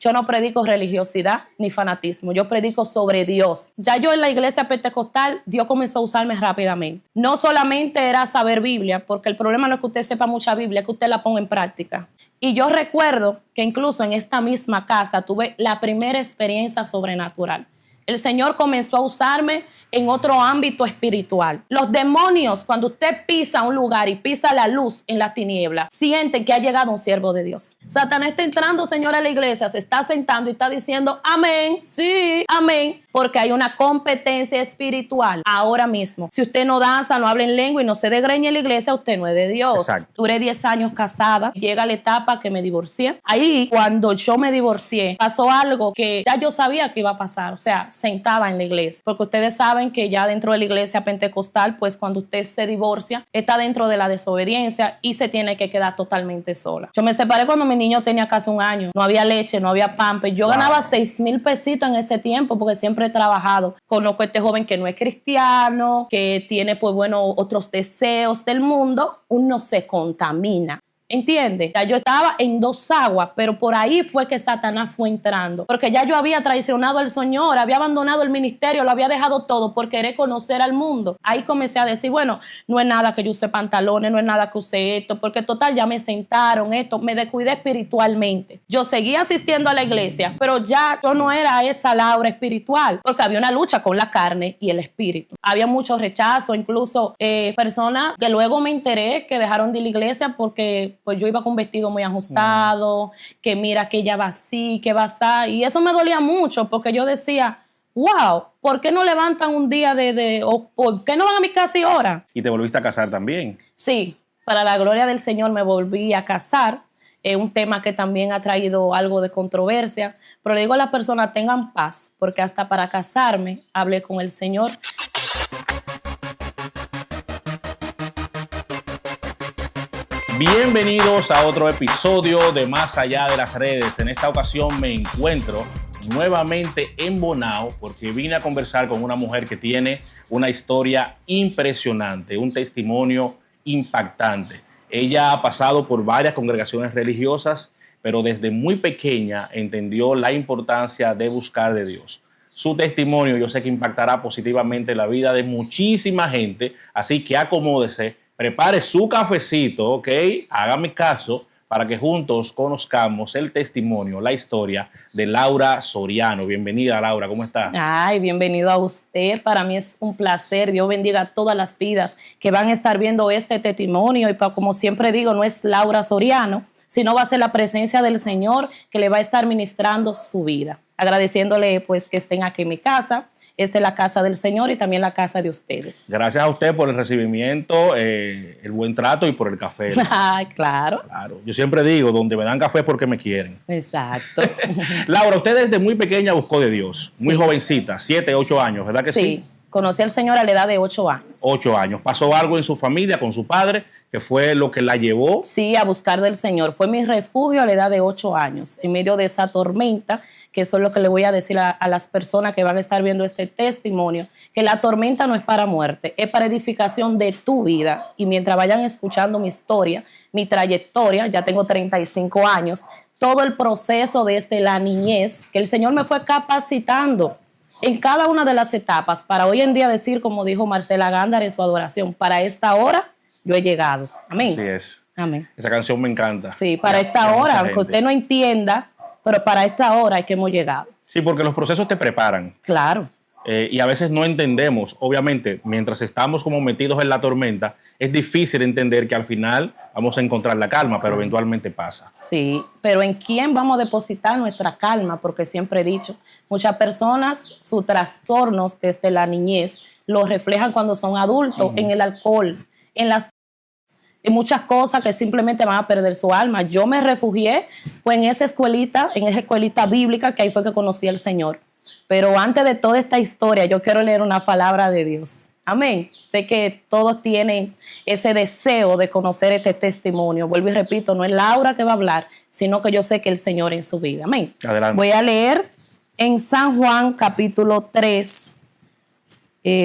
Yo no predico religiosidad ni fanatismo, yo predico sobre Dios. Ya yo en la iglesia pentecostal, Dios comenzó a usarme rápidamente. No solamente era saber Biblia, porque el problema no es que usted sepa mucha Biblia, es que usted la ponga en práctica. Y yo recuerdo que incluso en esta misma casa tuve la primera experiencia sobrenatural. El Señor comenzó a usarme en otro ámbito espiritual. Los demonios, cuando usted pisa un lugar y pisa la luz en la tiniebla, sienten que ha llegado un siervo de Dios. Satanás está entrando, Señor, a la iglesia, se está sentando y está diciendo amén, sí, amén, porque hay una competencia espiritual ahora mismo. Si usted no danza, no habla en lengua y no se desgreña en la iglesia, usted no es de Dios. Exacto. Duré 10 años casada, llega la etapa que me divorcié. Ahí, cuando yo me divorcié, pasó algo que ya yo sabía que iba a pasar, o sea, sentada en la iglesia, porque ustedes saben que ya dentro de la iglesia pentecostal, pues cuando usted se divorcia, está dentro de la desobediencia y se tiene que quedar totalmente sola. Yo me separé cuando mi niño tenía casi 1 año, no había leche, no había pamper. Yo ganaba 6,000 pesitos en ese tiempo porque siempre he trabajado. Conozco a este joven que no es cristiano, que tiene pues bueno otros deseos del mundo, uno se contamina. ¿Entiendes? Ya yo estaba en 2 aguas, pero por ahí fue que Satanás fue entrando. Porque ya yo había traicionado al Señor, había abandonado el ministerio, lo había dejado todo por querer conocer al mundo. Ahí comencé a decir, bueno, no es nada que yo use pantalones, no es nada que use esto, porque total ya me sentaron esto, me descuidé espiritualmente. Yo seguía asistiendo a la iglesia, pero ya yo no era esa Laura espiritual, porque había una lucha con la carne y el espíritu. Había mucho rechazo, incluso personas que luego me enteré que dejaron de ir a la iglesia porque pues yo iba con un vestido muy ajustado, que mira que ella va así, que va así, y eso me dolía mucho porque yo decía, wow, ¿por qué no levantan un día o por qué no van a mi casa y oran? Y te volviste a casar también. Sí, para la gloria del Señor me volví a casar. Es un tema que también ha traído algo de controversia, pero le digo a las personas, tengan paz, porque hasta para casarme hablé con el Señor. Bienvenidos a otro episodio de Más Allá de las Redes. En esta ocasión me encuentro nuevamente en Bonao porque vine a conversar con una mujer que tiene una historia impresionante, un testimonio impactante. Ella ha pasado por varias congregaciones religiosas, pero desde muy pequeña entendió la importancia de buscar de Dios. Su testimonio yo sé que impactará positivamente la vida de muchísima gente, así que acomódese, prepare su cafecito, ¿ok? Hágame caso para que juntos conozcamos el testimonio, la historia de Laura Soriano. Bienvenida, Laura, ¿cómo está? Ay, bienvenido a usted. Para mí es un placer. Dios bendiga a todas las vidas que van a estar viendo este testimonio. Y como siempre digo, no es Laura Soriano, sino va a ser la presencia del Señor que le va a estar ministrando su vida. Agradeciéndole pues que estén aquí en mi casa. Esta es la casa del Señor y también la casa de ustedes. Gracias a usted por el recibimiento, el buen trato y por el café. Ay, claro. Claro. Yo siempre digo, donde me dan café es porque me quieren. Exacto. Laura, usted desde muy pequeña buscó de Dios, muy jovencita, 7, 8 años, ¿verdad que sí? Sí, conocí al Señor a la edad de 8 años. 8 años. ¿Pasó algo en su familia, con su padre, que fue lo que la llevó? Sí, a buscar del Señor. Fue mi refugio a la edad de 8 años, en medio de esa tormenta, que eso es lo que le voy a decir a las personas que van a estar viendo este testimonio, que la tormenta no es para muerte, es para edificación de tu vida. Y mientras vayan escuchando mi historia, mi trayectoria, ya tengo 35 años, todo el proceso desde la niñez, que el Señor me fue capacitando en cada una de las etapas, para hoy en día decir, como dijo Marcela Gándara en su adoración, para esta hora yo he llegado. Amén. Así es. Amén. Esa canción me encanta. Sí, para esta hora, aunque usted no entienda, pero para esta hora es que hemos llegado. Sí, porque los procesos te preparan. Claro. Y a veces no entendemos. Obviamente, mientras estamos como metidos en la tormenta, es difícil entender que al final vamos a encontrar la calma, pero eventualmente pasa. Sí, pero ¿en quién vamos a depositar nuestra calma? Porque siempre he dicho, muchas personas, sus trastornos desde la niñez los reflejan cuando son adultos, en el alcohol, en muchas cosas que simplemente van a perder su alma. Yo me refugié fue en esa escuelita bíblica, que ahí fue que conocí al Señor. Pero antes de toda esta historia, yo quiero leer una palabra de Dios. Amén. Sé que todos tienen ese deseo de conocer este testimonio. Vuelvo y repito, no es Laura que va a hablar, sino que yo sé que el Señor en su vida. Amén. Adelante. Voy a leer en San Juan capítulo 3.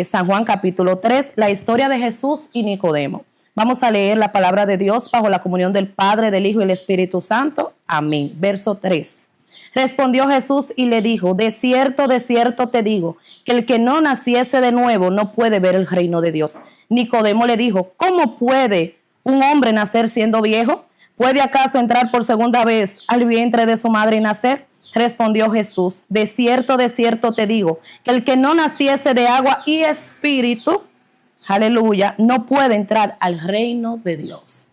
San Juan capítulo 3, la historia de Jesús y Nicodemo. Vamos a leer la palabra de Dios bajo la comunión del Padre, del Hijo y del Espíritu Santo. Amén. Verso 3. Respondió Jesús y le dijo, de cierto te digo, que el que no naciese de nuevo no puede ver el reino de Dios. Nicodemo le dijo, ¿cómo puede un hombre nacer siendo viejo? ¿Puede acaso entrar por segunda vez al vientre de su madre y nacer? Respondió Jesús, de cierto te digo, que el que no naciese de agua y espíritu, aleluya, no puede entrar al reino de Dios.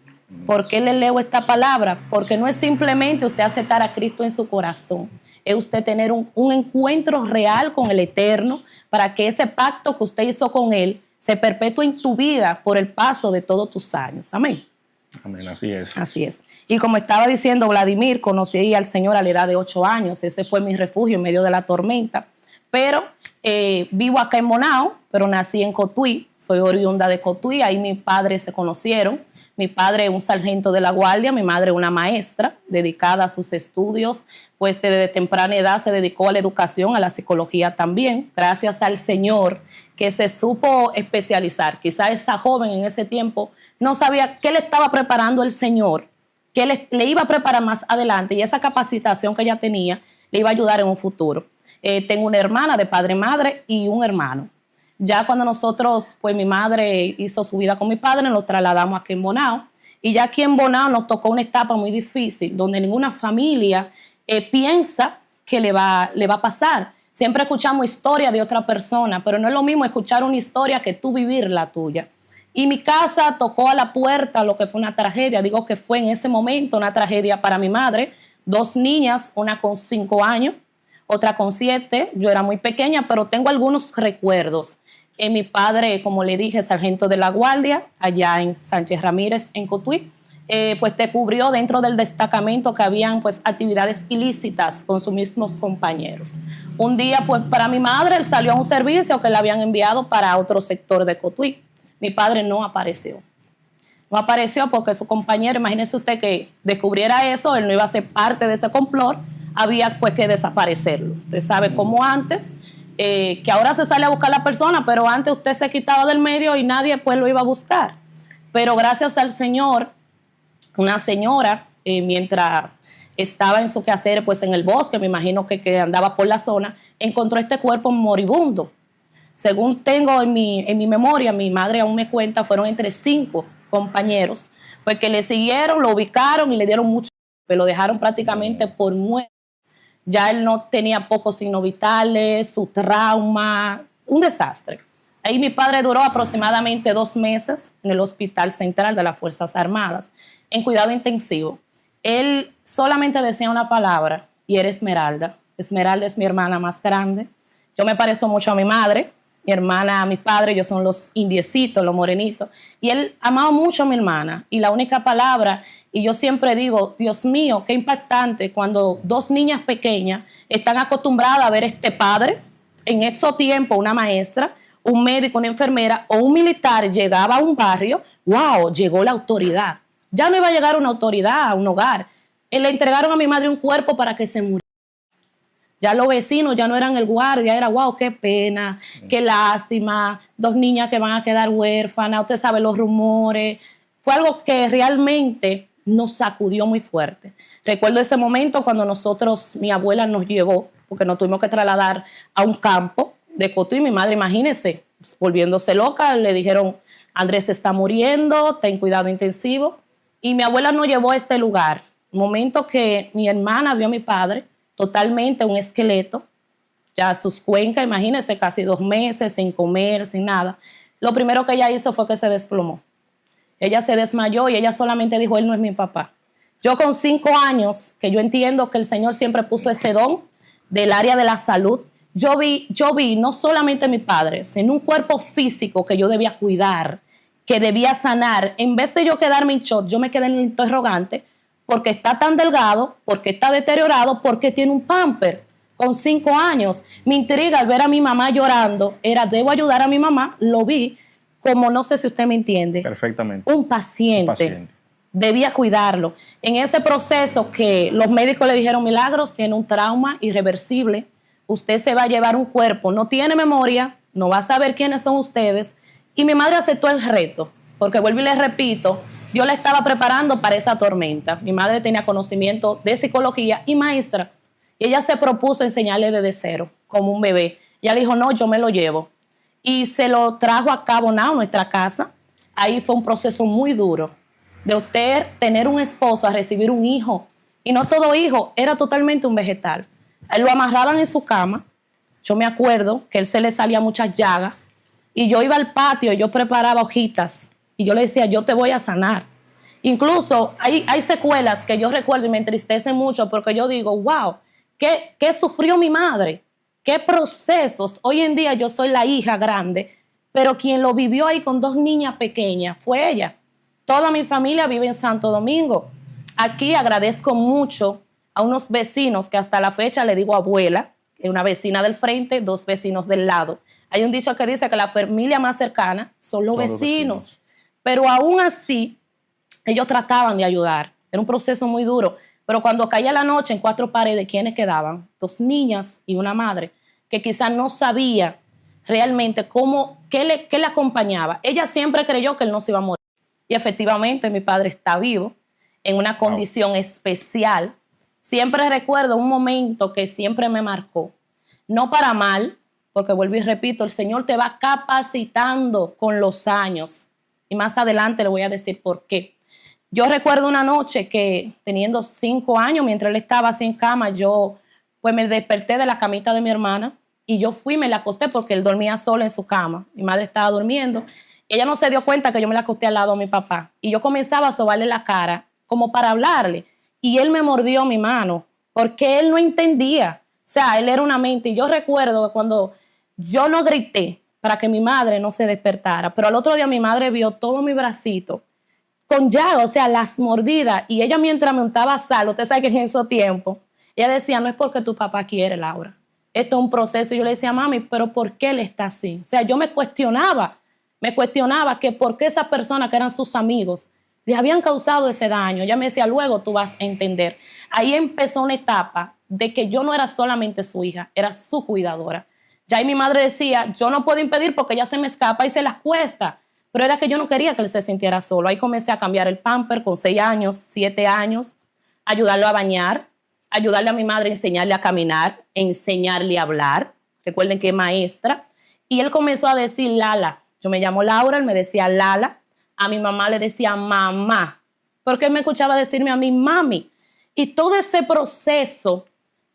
¿Por qué le leo esta palabra? Porque no es simplemente usted aceptar a Cristo en su corazón, es usted tener un encuentro real con el Eterno para que ese pacto que usted hizo con Él se perpetúe en tu vida por el paso de todos tus años. Amén. Amén, así es. Así es. Y como estaba diciendo Vladimir, conocí al Señor a la edad de 8 años. Ese fue mi refugio en medio de la tormenta. Pero vivo acá en Bonao, pero nací en Cotuí. Soy oriunda de Cotuí. Ahí mis padres se conocieron. Mi padre es un sargento de la guardia, mi madre una maestra dedicada a sus estudios, pues desde temprana edad se dedicó a la educación, a la psicología también, gracias al Señor que se supo especializar. Quizá esa joven en ese tiempo no sabía qué le estaba preparando el Señor, qué le iba a preparar más adelante, y esa capacitación que ella tenía le iba a ayudar en un futuro. Tengo una hermana de padre y madre y un hermano. Ya cuando nosotros, pues mi madre hizo su vida con mi padre, nos trasladamos aquí en Bonao. Y ya aquí en Bonao nos tocó una etapa muy difícil, donde ninguna familia piensa que le va a pasar. Siempre escuchamos historias de otra persona, pero no es lo mismo escuchar una historia que tú vivir la tuya. Y mi casa tocó a la puerta lo que fue una tragedia. Digo que fue en ese momento una tragedia para mi madre. 2 niñas, una con 5 años, otra con 7. Yo era muy pequeña, pero tengo algunos recuerdos. Mi padre, como le dije, sargento de la guardia, allá en Sánchez Ramírez, en Cotuí, pues te cubrió dentro del destacamento que habían pues actividades ilícitas con sus mismos compañeros. Un día, pues para mi madre, él salió a un servicio que le habían enviado para otro sector de Cotuí. Mi padre no apareció. No apareció porque su compañero, imagínese usted que descubriera eso, él no iba a ser parte de ese complot, había pues que desaparecerlo. Usted sabe cómo antes, que ahora se sale a buscar a la persona, pero antes usted se quitaba del medio y nadie pues lo iba a buscar. Pero gracias al Señor, una señora, mientras estaba en su quehacer pues en el bosque, me imagino que andaba por la zona, encontró este cuerpo moribundo. Según tengo en mi memoria, mi madre aún me cuenta, fueron entre 5 compañeros, pues que le siguieron, lo ubicaron y le dieron mucho, pero lo dejaron prácticamente por muerto. Ya él no tenía pocos signos vitales, su trauma, un desastre. Ahí mi padre duró aproximadamente 2 meses en el Hospital Central de las Fuerzas Armadas, en cuidado intensivo. Él solamente decía una palabra, y era Esmeralda. Esmeralda es mi hermana más grande. Yo me parezco mucho a mi madre, mi hermana, mi padre, ellos son los indiecitos, los morenitos. Y él amaba mucho a mi hermana. Y la única palabra, y yo siempre digo, Dios mío, qué impactante cuando 2 niñas pequeñas están acostumbradas a ver este padre. En esos tiempos, una maestra, un médico, una enfermera o un militar llegaba a un barrio, wow, llegó la autoridad. Ya no iba a llegar una autoridad a un hogar. Le entregaron a mi madre un cuerpo para que se muriera. Ya los vecinos ya no eran el guardia, era wow, qué pena, qué lástima, 2 niñas que van a quedar huérfanas, usted sabe los rumores. Fue algo que realmente nos sacudió muy fuerte. Recuerdo ese momento cuando mi abuela nos llevó, porque nos tuvimos que trasladar a un campo de Cotuí. Mi madre, imagínese, volviéndose loca, le dijeron, Andrés se está muriendo, ten cuidado intensivo. Y mi abuela nos llevó a este lugar. Momento que mi hermana vio a mi padre, totalmente un esqueleto, ya sus cuencas, imagínense, casi 2 meses sin comer, sin nada. Lo primero que ella hizo fue que se desplomó. Ella se desmayó y ella solamente dijo, él no es mi papá. Yo con 5 años, que yo entiendo que el Señor siempre puso ese don del área de la salud, yo vi no solamente a mi padre, sino un cuerpo físico que yo debía cuidar, que debía sanar. En vez de yo quedarme en shock, yo me quedé en el interrogante, porque está tan delgado, porque está deteriorado, porque tiene un pamper con 5 años. Mi intriga al ver a mi mamá llorando era, debo ayudar a mi mamá, lo vi como, no sé si usted me entiende. Perfectamente. Un paciente. Debía cuidarlo. En ese proceso que los médicos le dijeron, Milagros, tiene un trauma irreversible, usted se va a llevar un cuerpo, no tiene memoria, no va a saber quiénes son ustedes. Y mi madre aceptó el reto, porque vuelvo y les repito, Dios la estaba preparando para esa tormenta. Mi madre tenía conocimiento de psicología y maestra. Y ella se propuso enseñarle desde cero, como un bebé. Ella dijo, no, yo me lo llevo. Y se lo trajo a Cabo Now, nuestra casa. Ahí fue un proceso muy duro de usted tener un esposo, a recibir un hijo. Y no todo hijo, era totalmente un vegetal. A él lo amarraban en su cama. Yo me acuerdo que a él se le salían muchas llagas. Y yo iba al patio, yo preparaba hojitas. Y yo le decía, yo te voy a sanar. Incluso hay secuelas que yo recuerdo y me entristecen mucho porque yo digo, wow, ¿qué sufrió mi madre? ¿Qué procesos? Hoy en día yo soy la hija grande, pero quien lo vivió ahí con 2 niñas pequeñas fue ella. Toda mi familia vive en Santo Domingo. Aquí agradezco mucho a unos vecinos que hasta la fecha le digo abuela, una vecina del frente, 2 vecinos del lado. Hay un dicho que dice que la familia más cercana son los vecinos. Pero aún así, ellos trataban de ayudar. Era un proceso muy duro. Pero cuando caía la noche, en 4 paredes, ¿quiénes quedaban? 2 niñas y una madre que quizás no sabía realmente qué le acompañaba. Ella siempre creyó que él no se iba a morir. Y efectivamente, mi padre está vivo, en una condición especial. Siempre recuerdo un momento que siempre me marcó. No para mal, porque vuelvo y repito, el Señor te va capacitando con los años. Y más adelante le voy a decir por qué. Yo recuerdo una noche que teniendo 5 años, mientras él estaba así en cama, yo pues me desperté de la camita de mi hermana y yo fui y me la acosté porque él dormía solo en su cama. Mi madre estaba durmiendo. Ella no se dio cuenta que yo me la acosté al lado de mi papá. Y yo comenzaba a sobarle la cara como para hablarle. Y él me mordió mi mano porque él no entendía. O sea, él era una mente. Y yo recuerdo que cuando yo no grité para que mi madre no se despertara, pero al otro día mi madre vio todo mi bracito con llagas, o sea, las mordidas. Y ella mientras me untaba sal, usted sabe que en esos tiempos, ella decía, no es porque tu papá quiere, Laura. Esto es un proceso. Y yo le decía, mami, pero ¿por qué él está así? O sea, yo me cuestionaba que por qué esas personas que eran sus amigos les habían causado ese daño. Ella me decía, luego tú vas a entender. Ahí empezó una etapa de que yo no era solamente su hija, era su cuidadora. Ya ahí mi madre decía, yo no puedo impedir porque ella se me escapa y se la cuesta. Pero era que yo no quería que él se sintiera solo. Ahí comencé a cambiar el pamper con 6 años, 7 años, ayudarlo a bañar, ayudarle a mi madre a enseñarle a caminar, enseñarle a hablar. Recuerden que es maestra. Y él comenzó a decir Lala. Yo me llamo Laura, él me decía Lala. A mi mamá le decía mamá, porque él me escuchaba decirme a mí mami. Y todo ese proceso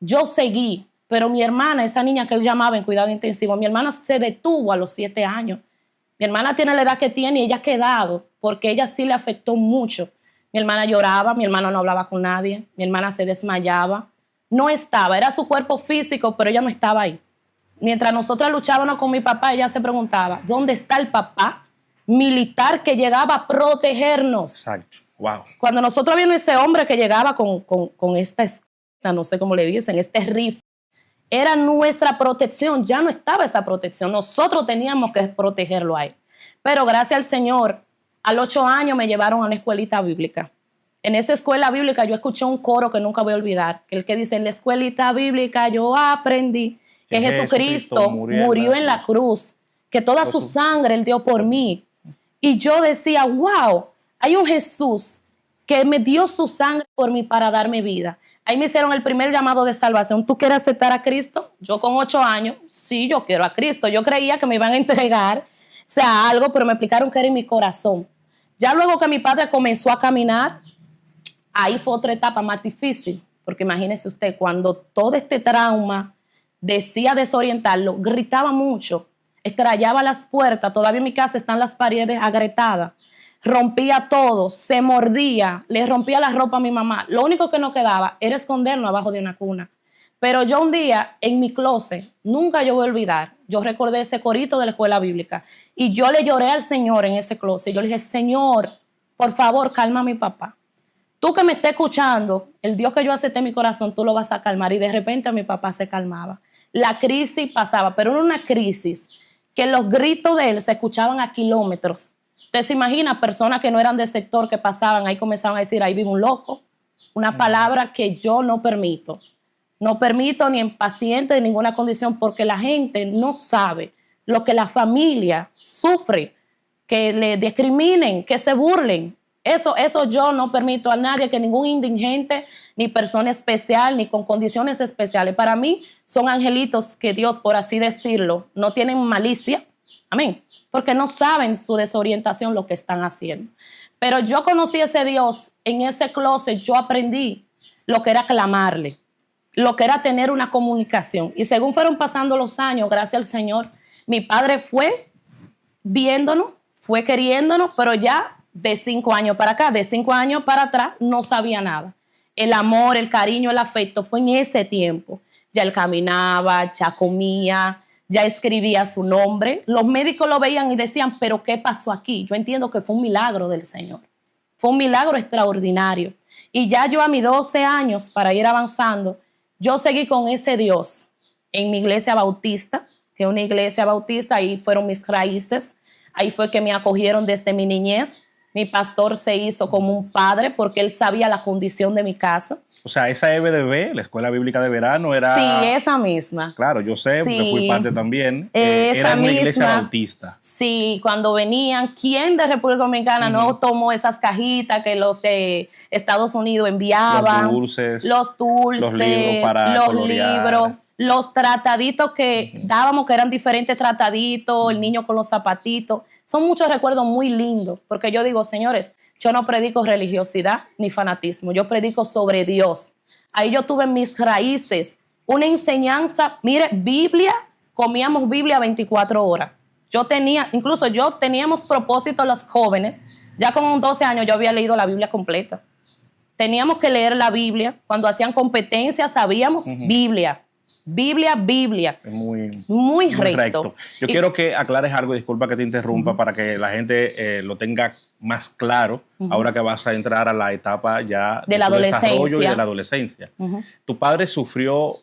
yo seguí, pero mi hermana, esa niña que él llamaba en cuidado intensivo, mi hermana se detuvo a los 7 años. Mi hermana tiene la edad que tiene y ella ha quedado porque ella sí le afectó mucho. Mi hermana lloraba, mi hermana no hablaba con nadie, mi hermana se desmayaba. No estaba, era su cuerpo físico, pero ella no estaba ahí. Mientras nosotras luchábamos con mi papá, ella se preguntaba, ¿dónde está el papá militar que llegaba a protegernos? Exacto, wow. Cuando nosotros vimos ese hombre que llegaba con esta escopeta, no sé cómo le dicen, este rifle, era nuestra protección, ya no estaba esa protección, nosotros teníamos que protegerlo a él. Pero gracias al Señor, a los 8 años me llevaron a una escuelita bíblica. En esa escuela bíblica yo escuché un coro que nunca voy a olvidar, que el que dice, en la escuelita bíblica yo aprendí que Jesucristo murió en la cruz, que toda su sangre él dio por mí. Y yo decía, wow, hay un Jesús que me dio su sangre por mí para darme vida. Ahí me hicieron el primer llamado de salvación. ¿Tú quieres aceptar a Cristo? Yo con 8 años, sí, yo quiero a Cristo. Yo creía que me iban a entregar, o sea, algo, pero me explicaron que era en mi corazón. Ya luego que mi padre comenzó a caminar, ahí fue otra etapa más difícil, porque imagínese usted, cuando todo este trauma decía desorientarlo, gritaba mucho, estrellaba las puertas, todavía en mi casa están las paredes agrietadas, rompía todo, se mordía, le rompía la ropa a mi mamá. Lo único que no quedaba era escondernos abajo de una cuna. Pero yo un día en mi closet, nunca yo voy a olvidar, yo recordé ese corito de la escuela bíblica y yo le lloré al Señor en ese closet. Yo le dije, Señor, por favor, calma a mi papá. Tú que me estés escuchando, el Dios que yo acepté en mi corazón, tú lo vas a calmar. Y de repente mi papá se calmaba. La crisis pasaba, pero era una crisis que los gritos de él se escuchaban a kilómetros. Usted se imagina personas que no eran del sector que pasaban, ahí comenzaban a decir, ahí vive un loco. Una palabra que yo no permito. No permito ni en paciente de ninguna condición porque la gente no sabe lo que la familia sufre, que le discriminen, que se burlen. Eso yo no permito a nadie, que ningún indigente, ni persona especial, ni con condiciones especiales. Para mí son angelitos que Dios, por así decirlo, no tienen malicia. Amén. Porque no saben su desorientación lo que están haciendo. Pero yo conocí a ese Dios en ese closet. Yo aprendí lo que era clamarle, lo que era tener una comunicación. Y según fueron pasando los años, gracias al Señor, mi padre fue viéndonos, fue queriéndonos, pero ya de 5 años para acá, de 5 años para atrás, no sabía nada. El amor, el cariño, el afecto fue en ese tiempo. Ya él caminaba, ya comía, ya escribía su nombre. Los médicos lo veían y decían, ¿pero qué pasó aquí? Yo entiendo que fue un milagro del Señor. Fue un milagro extraordinario. Y ya yo a mis 12 años, para ir avanzando, yo seguí con ese Dios en mi iglesia bautista, que es una iglesia bautista, ahí fueron mis raíces. Ahí fue que me acogieron desde mi niñez. Mi pastor se hizo como un padre porque él sabía la condición de mi casa. O sea, esa EBDB, la Escuela Bíblica de Verano, era... Sí, esa misma. Claro, yo sé, Sí. porque fui parte también. Esa Era una iglesia misma. bautista. Sí, cuando venían, ¿quién de República Dominicana no tomó esas cajitas que los de Estados Unidos enviaban? Los dulces, los libros para colorear. Los trataditos que dábamos, que eran diferentes trataditos, el niño con los zapatitos. Son muchos recuerdos muy lindos, porque yo digo, señores, yo no predico religiosidad ni fanatismo, yo predico sobre Dios. Ahí yo tuve mis raíces, una enseñanza, mire, Biblia, comíamos Biblia 24 horas. Incluso yo teníamos propósito los jóvenes, ya con 12 años yo había leído la Biblia completa. Teníamos que leer la Biblia, cuando hacían competencias sabíamos Biblia. Biblia. Es muy recto. Yo quiero que aclares algo, disculpa que te interrumpa, para que la gente lo tenga más claro, ahora que vas a entrar a la etapa ya de la adolescencia. Desarrollo y de la adolescencia. Tu padre sufrió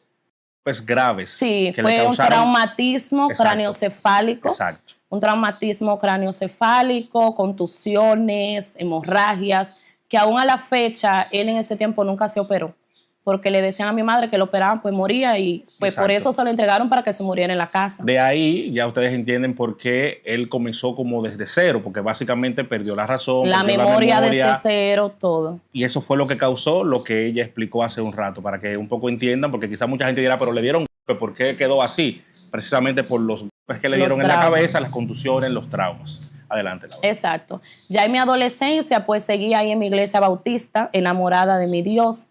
pues graves. Sí, fue un traumatismo craneoencefálico. Exacto. Un traumatismo craneoencefálico, contusiones, hemorragias, que aún a la fecha, él en ese tiempo nunca se operó. Porque le decían a mi madre que lo operaban, pues moría y pues por eso se lo entregaron para que se muriera en la casa. De ahí ya ustedes entienden por qué él comenzó como desde cero, porque básicamente perdió la razón. La memoria desde cero, todo. Y eso fue lo que causó lo que ella explicó hace un rato, para que un poco entiendan, porque quizás mucha gente dirá, pero le dieron golpe, ¿por qué quedó así? Precisamente por los golpes que le dieron en la cabeza, las contusiones, los traumas. Adelante, Laura. Exacto. Ya en mi adolescencia, pues seguí ahí en mi iglesia bautista, enamorada de mi Dios.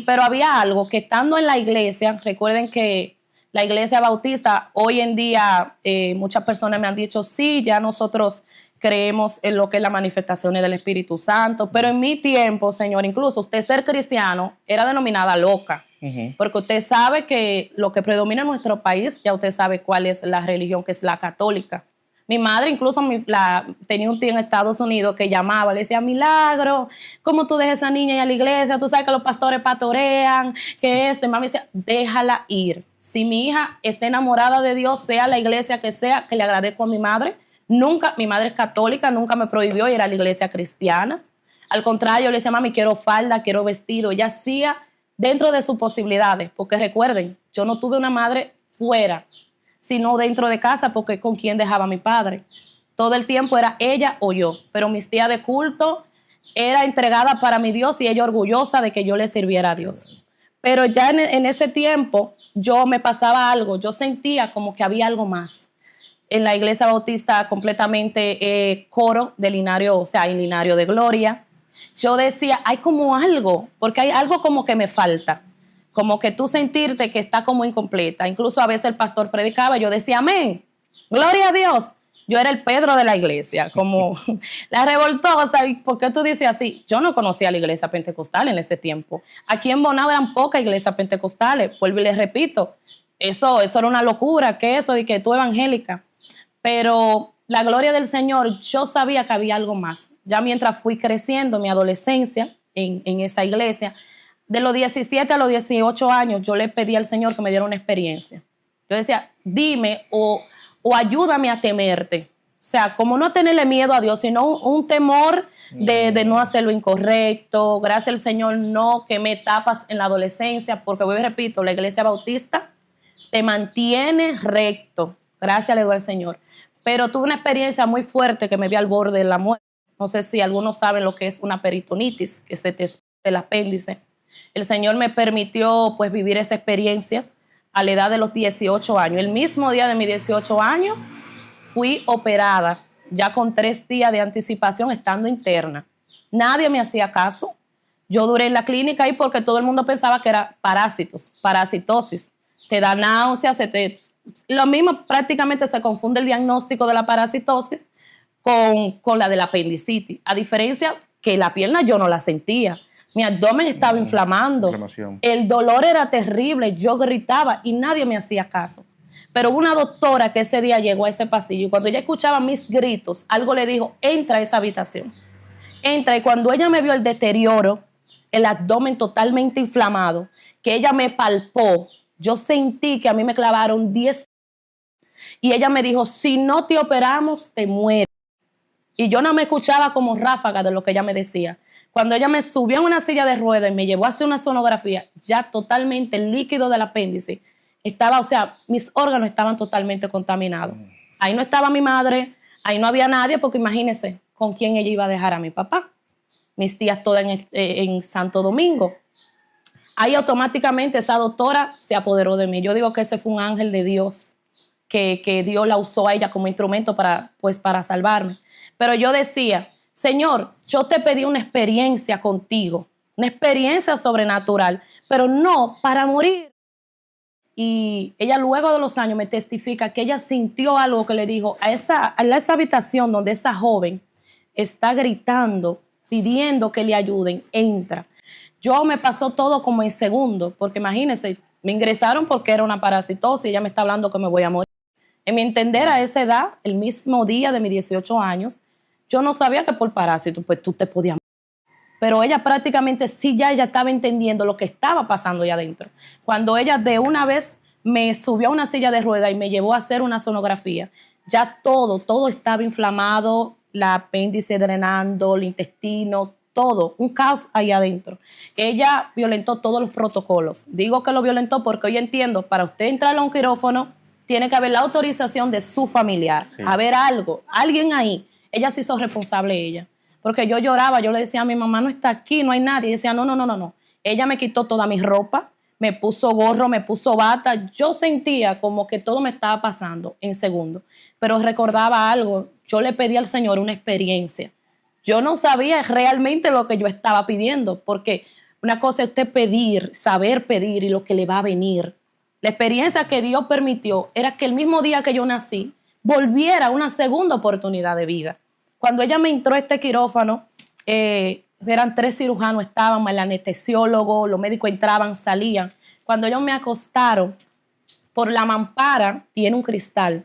Pero había algo que estando en la iglesia, recuerden que la iglesia bautista, hoy en día muchas personas me han dicho, sí, ya nosotros creemos en lo que es las manifestaciones del Espíritu Santo, pero en mi tiempo, señor, incluso usted ser cristiano era denominada loca, porque usted sabe que lo que predomina en nuestro país, ya usted sabe cuál es la religión, que es la católica. Mi madre incluso tenía un tío en Estados Unidos que llamaba, le decía, Milagro, ¿cómo tú dejas a esa niña ir a la iglesia? Tú sabes que los pastores pastorean, que mami decía, déjala ir. Si mi hija está enamorada de Dios, sea la iglesia que sea, que le agradezco a mi madre. Nunca, mi madre es católica, nunca me prohibió ir a la iglesia cristiana. Al contrario, le decía, mami, quiero falda, quiero vestido. Ella hacía dentro de sus posibilidades, porque recuerden, yo no tuve una madre fuera, sino dentro de casa, porque con quién dejaba a mi padre. Todo el tiempo era ella o yo, pero mis días de culto era entregada para mi Dios y ella orgullosa de que yo le sirviera a Dios. Pero ya en ese tiempo yo me pasaba algo, yo sentía como que había algo más. En la iglesia bautista completamente coro de Linario, o sea, en Linario de Gloria. Yo decía, hay como algo, porque hay algo como que me falta. Como que tú sentirte que está como incompleta. Incluso a veces el pastor predicaba, yo decía, amén, gloria a Dios. Yo era el Pedro de la iglesia, como la revoltosa. ¿Por qué tú dices así? Yo no conocía la iglesia pentecostal en ese tiempo. Aquí en Bonao eran pocas iglesias pentecostales. Vuelvo y les repito, eso era una locura, que eso de que tú evangélica. Pero la gloria del Señor, yo sabía que había algo más. Ya mientras fui creciendo en mi adolescencia en esa iglesia, de los 17 a los 18 años, yo le pedí al Señor que me diera una experiencia. Yo decía, dime o ayúdame a temerte. O sea, como no tenerle miedo a Dios, sino un temor de no hacer lo incorrecto. Gracias al Señor, no quemé etapas en la adolescencia, porque voy y repito, la iglesia bautista te mantiene recto. Gracias le doy al Señor. Pero tuve una experiencia muy fuerte que me vi al borde de la muerte. No sé si algunos saben lo que es una peritonitis, que se te el apéndice. El Señor me permitió pues vivir esa experiencia a la edad de los 18 años. El mismo día de mis 18 años fui operada, ya con 3 días de anticipación estando interna. Nadie me hacía caso. Yo duré en la clínica ahí porque todo el mundo pensaba que era parasitosis. Te da náuseas, lo mismo prácticamente se confunde el diagnóstico de la parasitosis con la de la apendicitis. A diferencia que la pierna yo no la sentía. Mi abdomen estaba inflamando. El dolor era terrible. Yo gritaba y nadie me hacía caso. Pero hubo una doctora que ese día llegó a ese pasillo y cuando ella escuchaba mis gritos, algo le dijo, entra a esa habitación. Entra, y cuando ella me vio el deterioro, el abdomen totalmente inflamado, que ella me palpó, yo sentí que a mí me clavaron 10 y ella me dijo, si no te operamos, te mueres. Y yo no me escuchaba como ráfaga de lo que ella me decía. Cuando ella me subió en una silla de ruedas y me llevó a hacer una sonografía, ya totalmente el líquido del apéndice estaba, o sea, mis órganos estaban totalmente contaminados. Ahí no estaba mi madre, ahí no había nadie, porque imagínense con quién ella iba a dejar a mi papá. Mis tías todas en Santo Domingo. Ahí automáticamente esa doctora se apoderó de mí. Yo digo que ese fue un ángel de Dios, que Dios la usó a ella como instrumento para salvarme. Pero yo decía, Señor, yo te pedí una experiencia contigo, una experiencia sobrenatural, pero no para morir. Y ella luego de los años me testifica que ella sintió algo que le dijo a esa habitación donde esa joven está gritando, pidiendo que le ayuden, entra. Yo me pasó todo como en segundo, porque imagínense, me ingresaron porque era una parasitosis, ella me está hablando que me voy a morir. En mi entender, a esa edad, el mismo día de mis 18 años, yo no sabía que por parásito, pues tú te podías morir. Pero ella prácticamente sí, ella estaba entendiendo lo que estaba pasando allá adentro. Cuando ella de una vez me subió a una silla de ruedas y me llevó a hacer una sonografía, ya todo estaba inflamado, la apéndice drenando, el intestino, todo, un caos ahí adentro. Ella violentó todos los protocolos. Digo que lo violentó porque hoy entiendo, para usted entrar a un quirófano, tiene que haber la autorización de su familiar, sí. Haber algo, alguien ahí. Ella se hizo responsable ella. Porque yo lloraba, yo le decía a mi mamá, no está aquí, no hay nadie. Y decía, no. Ella me quitó toda mi ropa, me puso gorro, me puso bata. Yo sentía como que todo me estaba pasando en segundos. Pero recordaba algo, yo le pedí al Señor una experiencia. Yo no sabía realmente lo que yo estaba pidiendo, porque una cosa es usted pedir, saber pedir y lo que le va a venir. La experiencia que Dios permitió era que el mismo día que yo nací, volviera una segunda oportunidad de vida. Cuando ella me entró a este quirófano, eran 3 cirujanos, estaban, el anestesiólogo, los médicos entraban, salían. Cuando ellos me acostaron, por la mampara tiene un cristal.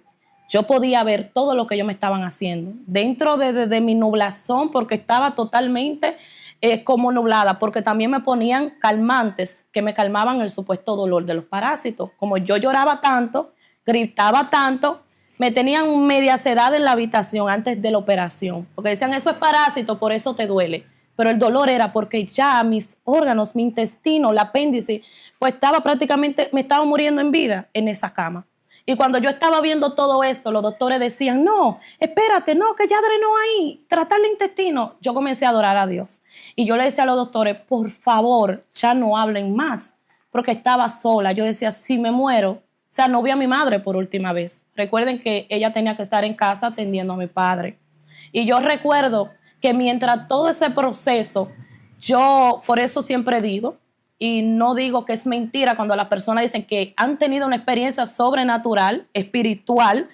Yo podía ver todo lo que ellos me estaban haciendo. Dentro de mi nublazón, porque estaba totalmente como nublada, porque también me ponían calmantes que me calmaban el supuesto dolor de los parásitos. Como yo lloraba tanto, gritaba tanto, me tenían media sedada en la habitación antes de la operación, porque decían, eso es parásito, por eso te duele. Pero el dolor era porque ya mis órganos, mi intestino, el apéndice, pues estaba prácticamente, me estaba muriendo en vida en esa cama. Y cuando yo estaba viendo todo esto, los doctores decían, no, espérate, no, que ya drenó ahí, tratar el intestino. Yo comencé a adorar a Dios. Y yo le decía a los doctores, por favor, ya no hablen más, porque estaba sola. Yo decía, si me muero, o sea, no vi a mi madre por última vez. Recuerden que ella tenía que estar en casa atendiendo a mi padre. Y yo recuerdo que mientras todo ese proceso, yo por eso siempre digo, y no digo que es mentira cuando las personas dicen que han tenido una experiencia sobrenatural, espiritual,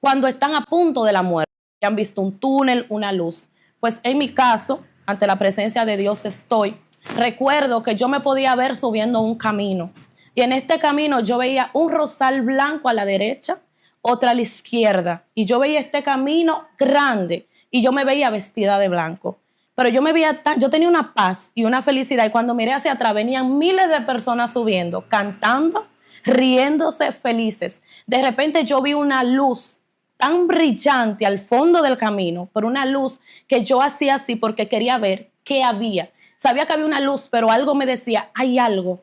cuando están a punto de la muerte, que han visto un túnel, una luz. Pues en mi caso, ante la presencia de Dios estoy. Recuerdo que yo me podía ver subiendo un camino. Y en este camino yo veía un rosal blanco a la derecha, otra a la izquierda. Y yo veía este camino grande y yo me veía vestida de blanco. Pero yo tenía una paz y una felicidad, y cuando miré hacia atrás venían miles de personas subiendo, cantando, riéndose, felices. De repente yo vi una luz tan brillante al fondo del camino, pero una luz que yo hacía así porque quería ver qué había. Sabía que había una luz, pero algo me decía, hay algo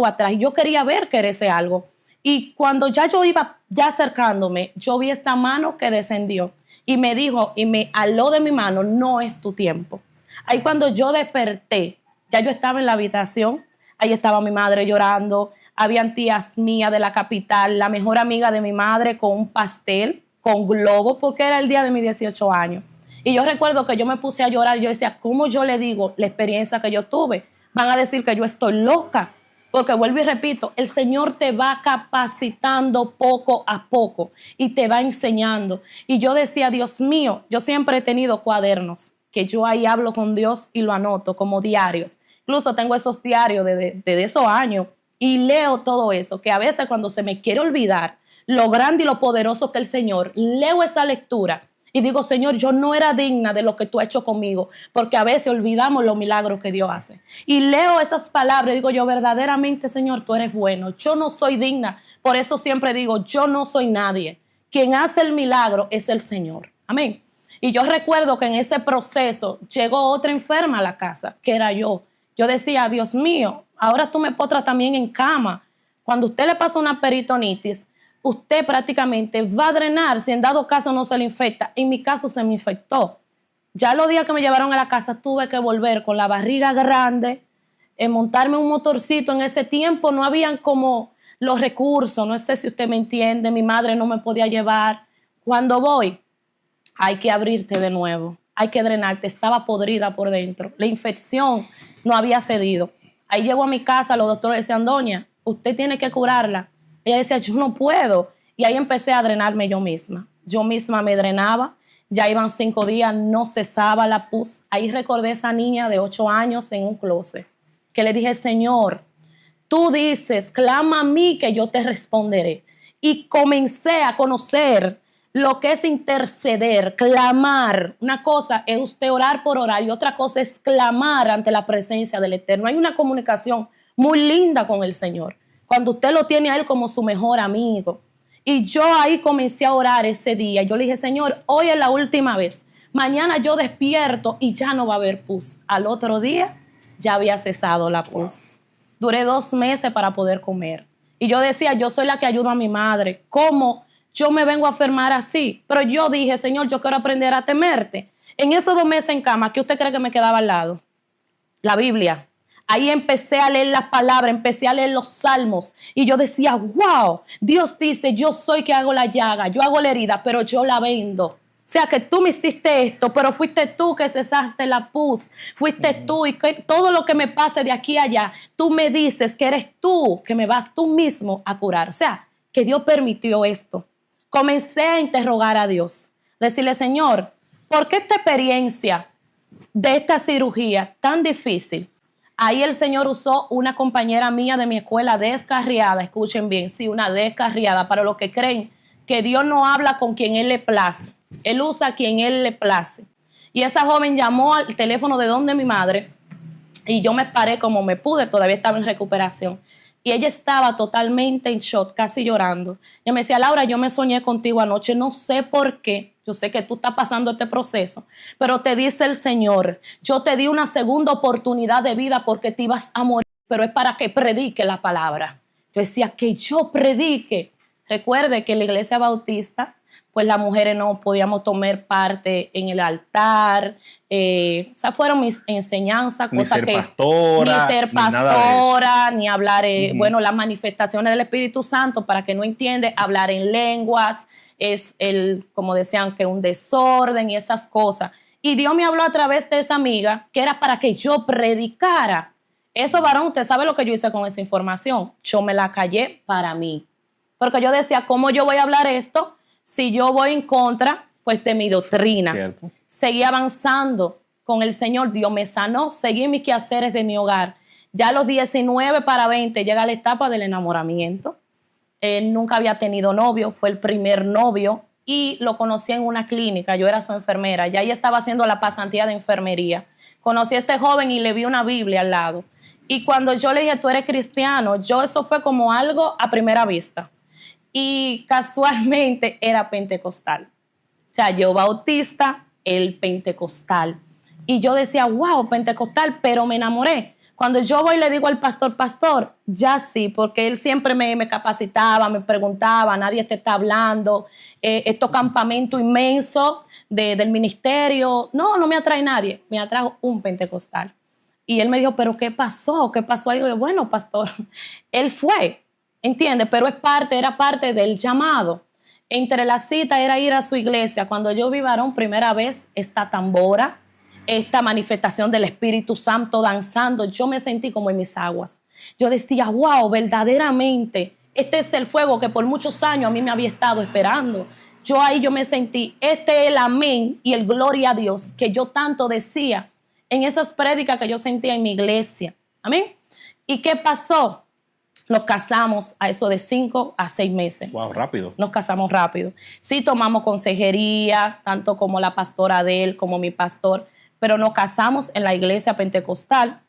atrás. Yo quería ver qué era ese algo. Y cuando ya yo iba ya acercándome, yo vi esta mano que descendió. y me dijo y me aló de mi mano, no es tu tiempo. Ahí cuando yo desperté, ya yo estaba en la habitación, ahí estaba mi madre llorando, habían tías mías de la capital, la mejor amiga de mi madre con un pastel, con globos, porque era el día de mis 18 años. Y yo recuerdo que yo me puse a llorar, yo decía, ¿cómo yo le digo la experiencia que yo tuve? Van a decir que yo estoy loca, porque vuelvo y repito, el Señor te va capacitando poco a poco y te va enseñando. Y yo decía, Dios mío, yo siempre he tenido cuadernos, que yo ahí hablo con Dios y lo anoto como diarios. Incluso tengo esos diarios de esos años y leo todo eso, que a veces cuando se me quiere olvidar lo grande y lo poderoso que el Señor, leo esa lectura y digo, Señor, yo no era digna de lo que tú has hecho conmigo, porque a veces olvidamos los milagros que Dios hace. Y leo esas palabras y digo yo, verdaderamente, Señor, tú eres bueno. Yo no soy digna. Por eso siempre digo, yo no soy nadie. Quien hace el milagro es el Señor. Amén. Y yo recuerdo que en ese proceso llegó otra enferma a la casa, que era yo. Yo decía, Dios mío, ahora tú me potras también en cama. Cuando usted le pasa una peritonitis, usted prácticamente va a drenar si en dado caso no se le infecta. En mi caso se me infectó. Ya los días que me llevaron a la casa tuve que volver con la barriga grande, montarme un motorcito. En ese tiempo no habían como los recursos, no sé si usted me entiende, mi madre no me podía llevar. Cuando voy, hay que abrirte de nuevo, hay que drenarte, estaba podrida por dentro, la infección no había cedido. Ahí llego a mi casa, los doctores decían, doña, usted tiene que curarla. Ella decía, yo no puedo. Y ahí empecé a drenarme yo misma me drenaba, ya iban 5 días, no cesaba la pus. Ahí recordé a esa niña de 8 años en un closet, que le dije, Señor, tú dices, clama a mí que yo te responderé. Y comencé a conocer lo que es interceder, clamar. Una cosa es usted orar por orar y otra cosa es clamar ante la presencia del Eterno. Hay una comunicación muy linda con el Señor, cuando usted lo tiene a Él como su mejor amigo. Y yo ahí comencé a orar ese día. Yo le dije, Señor, hoy es la última vez. Mañana yo despierto y ya no va a haber pus. Al otro día ya había cesado la pus. Duré 2 meses para poder comer. Y yo decía, yo soy la que ayudo a mi madre. ¿Cómo yo me vengo a enfermar así? Pero yo dije, Señor, yo quiero aprender a temerte. En esos 2 meses en cama, ¿qué usted cree que me quedaba al lado? La Biblia. Ahí empecé a leer las palabras, empecé a leer los salmos y yo decía, wow, Dios dice, yo soy que hago la llaga, yo hago la herida, pero yo la vendo. O sea, que tú me hiciste esto, pero fuiste tú que cesaste la pus, fuiste tú y que todo lo que me pase de aquí a allá, tú me dices que eres tú que me vas tú mismo a curar. O sea, que Dios permitió esto. Comencé a interrogar a Dios, decirle, Señor, ¿por qué esta experiencia de esta cirugía tan difícil? Ahí el Señor usó una compañera mía de mi escuela descarriada, escuchen bien, sí, una descarriada, para los que creen que Dios no habla con quien Él le place, Él usa a quien Él le place. Y esa joven llamó al teléfono de donde mi madre y yo me paré como me pude, todavía estaba en recuperación. Y ella estaba totalmente en shock, casi llorando. Ella me decía, Laura, yo me soñé contigo anoche, no sé por qué. Yo sé que tú estás pasando este proceso, pero te dice el Señor, yo te di una segunda oportunidad de vida porque te ibas a morir, pero es para que predique la palabra. Yo decía, que yo predique. Recuerde que en la iglesia bautista, pues las mujeres no podíamos tomar parte en el altar. Esas fueron mis enseñanzas. Ni ser pastora, ni hablar, bueno, las manifestaciones del Espíritu Santo, para que no entiende, hablar en lenguas, es como decían, que un desorden y esas cosas. Y Dios me habló a través de esa amiga, que era para que yo predicara. Eso, varón, usted sabe lo que yo hice con esa información. Yo me la callé para mí. Porque yo decía, ¿cómo yo voy a hablar esto si yo voy en contra, pues, de mi doctrina? Cierto. Seguí avanzando con el Señor. Dios me sanó. Seguí mis quehaceres de mi hogar. Ya a los 19 para 20 llega la etapa del enamoramiento. Él nunca había tenido novio. Fue el primer novio y lo conocí en una clínica. Yo era su enfermera. Ya ella estaba haciendo la pasantía de enfermería. Conocí a este joven y le vi una Biblia al lado. Y cuando yo le dije, tú eres cristiano, eso fue como algo a primera vista. Y casualmente era pentecostal. O sea, yo bautista, él pentecostal. Y yo decía, wow, pentecostal, pero me enamoré. Cuando yo voy y le digo al pastor, ya sí, porque él siempre me capacitaba, me preguntaba, nadie te está hablando, estos campamentos inmensos del ministerio, no me atrae nadie, me atrajo un pentecostal. Y él me dijo, ¿pero qué pasó? ¿Qué pasó? Y yo, bueno, pastor, él fue, ¿entiendes? Pero era parte del llamado. Entre la cita era ir a su iglesia. Cuando yo vi varón primera vez, esta tambora, esta manifestación del Espíritu Santo danzando, yo me sentí como en mis aguas. Yo decía, wow, verdaderamente, este es el fuego que por muchos años a mí me había estado esperando. Yo me sentí, este es el amén y el gloria a Dios que yo tanto decía en esas prédicas que yo sentía en mi iglesia. Amén. ¿Y qué pasó? Nos casamos a eso de 5 a 6 meses. Wow, rápido. Nos casamos rápido. Sí tomamos consejería, tanto como la pastora de él, como mi pastor, pero nos casamos en la iglesia pentecostal.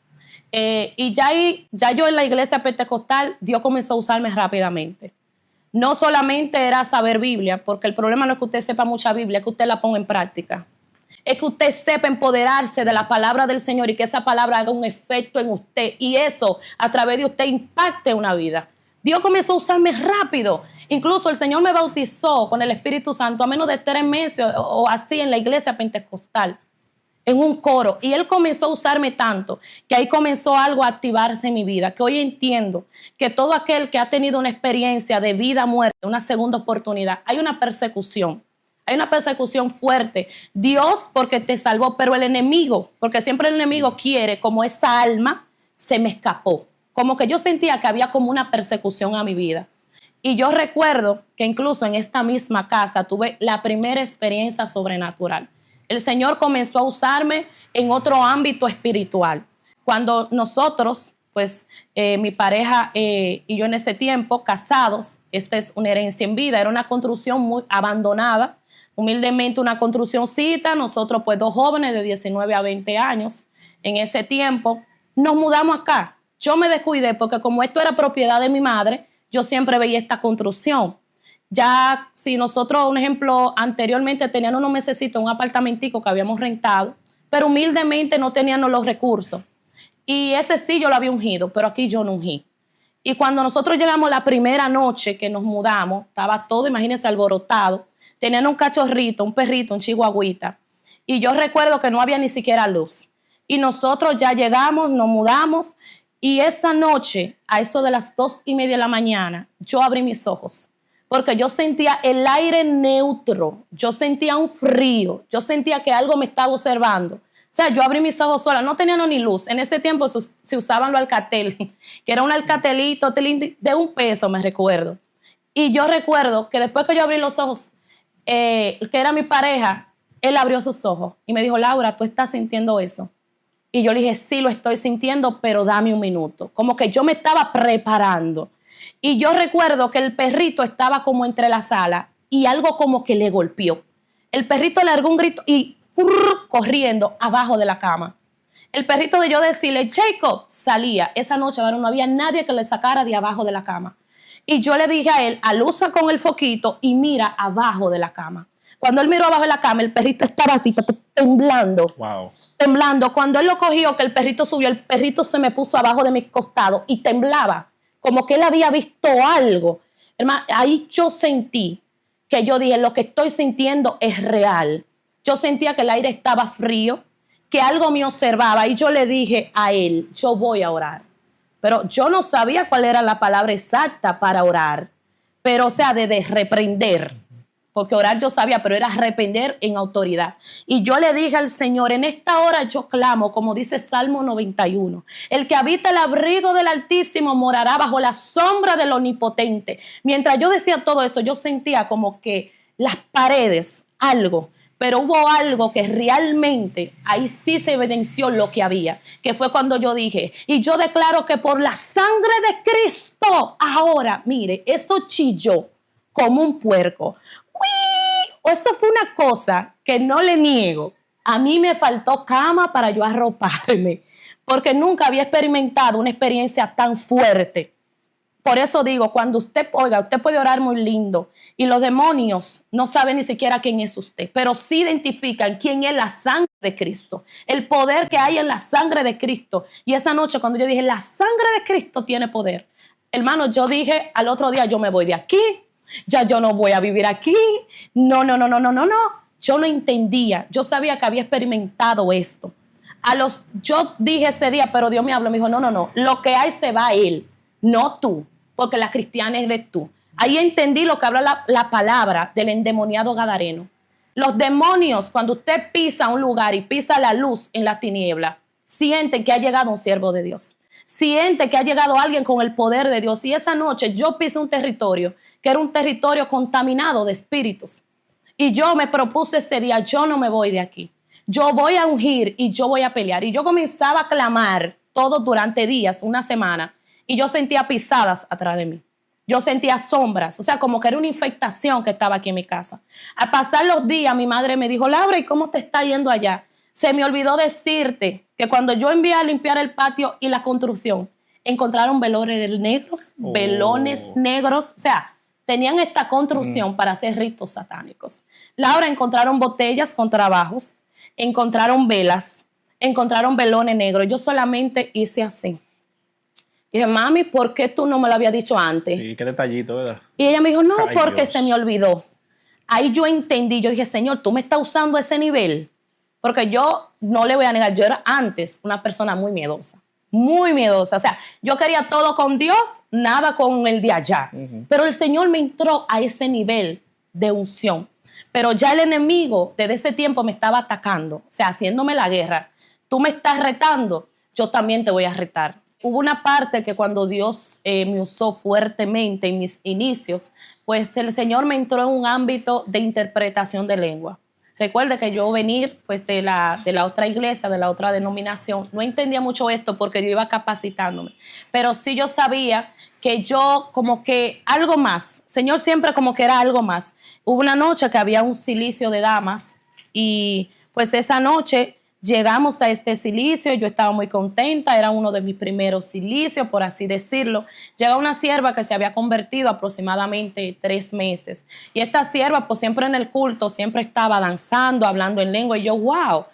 Y ya yo en la iglesia pentecostal, Dios comenzó a usarme rápidamente. No solamente era saber Biblia, porque el problema no es que usted sepa mucha Biblia, es que usted la ponga en práctica. Es que usted sepa empoderarse de la palabra del Señor y que esa palabra haga un efecto en usted y eso a través de usted impacte una vida. Dios comenzó a usarme rápido. Incluso el Señor me bautizó con el Espíritu Santo a menos de 3 meses o así en la iglesia pentecostal, en un coro. Y Él comenzó a usarme tanto que ahí comenzó algo a activarse en mi vida, que hoy entiendo que todo aquel que ha tenido una experiencia de vida, muerte, una segunda oportunidad, hay una persecución. Hay una persecución fuerte. Dios porque te salvó, pero el enemigo, porque siempre el enemigo quiere, como esa alma se me escapó. Como que yo sentía que había como una persecución a mi vida. Y yo recuerdo que incluso en esta misma casa tuve la primera experiencia sobrenatural. El Señor comenzó a usarme en otro ámbito espiritual. Cuando nosotros, pues mi pareja y yo en ese tiempo, casados, esta es una herencia en vida, era una construcción muy abandonada. Humildemente una construccióncita, nosotros pues 2 jóvenes de 19 a 20 años en ese tiempo, nos mudamos acá. Yo me descuidé porque como esto era propiedad de mi madre, yo siempre veía esta construcción. Ya si nosotros, un ejemplo, anteriormente teníamos unos mesecitos, un apartamentico que habíamos rentado, pero humildemente no teníamos los recursos. Y ese sí yo lo había ungido, pero aquí yo no ungí. Y cuando nosotros llegamos la primera noche que nos mudamos, estaba todo, imagínense, alborotado. Tenían un cachorrito, un perrito, un chihuahuita. Y yo recuerdo que no había ni siquiera luz. Y nosotros ya llegamos, nos mudamos. Y esa noche, a eso de las 2:30 de la mañana, yo abrí mis ojos. Porque yo sentía el aire neutro. Yo sentía un frío. Yo sentía que algo me estaba observando. O sea, yo abrí mis ojos sola. No tenía ni luz. En ese tiempo se usaban los Alcatel, que era un Alcatelito de $1, me recuerdo. Y yo recuerdo que después que yo abrí los ojos, que era mi pareja, él abrió sus ojos y me dijo, Laura, ¿tú estás sintiendo eso? Y yo le dije, sí, lo estoy sintiendo, pero dame un minuto. Como que yo me estaba preparando. Y yo recuerdo que el perrito estaba como entre la sala y algo como que le golpeó. El perrito largó un grito y corriendo abajo de la cama. El perrito de yo decirle, Jacob, salía. Esa noche, no había nadie que le sacara de abajo de la cama. Y yo le dije a él, alusa con el foquito y mira abajo de la cama. Cuando él miró abajo de la cama, el perrito estaba así, temblando. Wow. Temblando. Cuando él lo cogió, que el perrito subió, el perrito se me puso abajo de mi costado y temblaba. Como que él había visto algo. Hermano, ahí yo sentí que yo dije, lo que estoy sintiendo es real. Yo sentía que el aire estaba frío, que algo me observaba y yo le dije a él, yo voy a orar. Pero yo no sabía cuál era la palabra exacta para orar. Pero, o sea, de reprender. Porque orar yo sabía, pero era reprender en autoridad. Y yo le dije al Señor, en esta hora yo clamo, como dice Salmo 91. El que habita el abrigo del Altísimo morará bajo la sombra del Omnipotente. Mientras yo decía todo eso, yo sentía como que las paredes, algo. Pero hubo algo que realmente ahí sí se evidenció lo que había, que fue cuando yo dije, y yo declaro que por la sangre de Cristo, ahora, mire, eso chilló como un puerco. ¡Uy! Eso fue una cosa que no le niego. A mí me faltó cama para yo arroparme, porque nunca había experimentado una experiencia tan fuerte. Por eso digo, cuando usted, oiga, usted puede orar muy lindo y los demonios no saben ni siquiera quién es usted, pero sí identifican quién es la sangre de Cristo, el poder que hay en la sangre de Cristo. Y esa noche cuando yo dije, la sangre de Cristo tiene poder, hermano, yo dije al otro día, yo me voy de aquí, ya yo no voy a vivir aquí, no. Yo no entendía, yo sabía que había experimentado esto. Yo dije ese día, pero Dios me habló, me dijo, no, lo que hay se va a él, no tú, porque la cristiana eres tú. Ahí entendí lo que habla la palabra del endemoniado gadareno. Los demonios, cuando usted pisa un lugar y pisa la luz en la tiniebla, sienten que ha llegado un siervo de Dios. Siente que ha llegado alguien con el poder de Dios. Y esa noche yo pisé un territorio que era un territorio contaminado de espíritus. Y yo me propuse ese día, yo no me voy de aquí. Yo voy a ungir y yo voy a pelear. Y yo comenzaba a clamar todo durante días, una semana. Y yo sentía pisadas atrás de mí. Yo sentía sombras, o sea, como que era una infectación que estaba aquí en mi casa. Al pasar los días, mi madre me dijo, Laura, ¿y cómo te está yendo allá? Se me olvidó decirte que cuando yo envié a limpiar el patio y la construcción, encontraron velones negros, velones negros, o sea, tenían esta construcción para hacer ritos satánicos. Laura, encontraron botellas con trabajos, encontraron velas, encontraron velones negros. Yo solamente hice así. Y dije, mami, ¿por qué tú no me lo habías dicho antes? Sí, qué detallito, ¿verdad? Y ella me dijo, no, Ay, porque Dios. se me olvidó. Ahí yo entendí, yo dije, Señor, tú me estás usando a ese nivel. Porque yo no le voy a negar, yo era antes una persona muy miedosa. Muy miedosa. O sea, yo quería todo con Dios, nada con el de allá. Pero el Señor me entró a ese nivel de unción. Pero ya el enemigo desde ese tiempo me estaba atacando, o sea, haciéndome la guerra. Tú me estás retando, yo también te voy a retar. Hubo una parte que cuando Dios me usó fuertemente en mis inicios, pues el Señor me entró en un ámbito de interpretación de lengua. Recuerde que yo venir pues, de la otra iglesia, de la otra denominación, no entendía mucho esto porque yo iba capacitándome. Pero sí yo sabía que yo como que algo más, Señor siempre como que era algo más. Hubo una noche que había un cilicio de damas y pues esa noche llegamos a este cilicio, yo estaba muy contenta, era uno de mis primeros cilicios, por así decirlo. Llega una sierva que se había convertido aproximadamente 3 meses. Y esta sierva, pues siempre en el culto, siempre estaba danzando, hablando en lengua. Y yo, wow,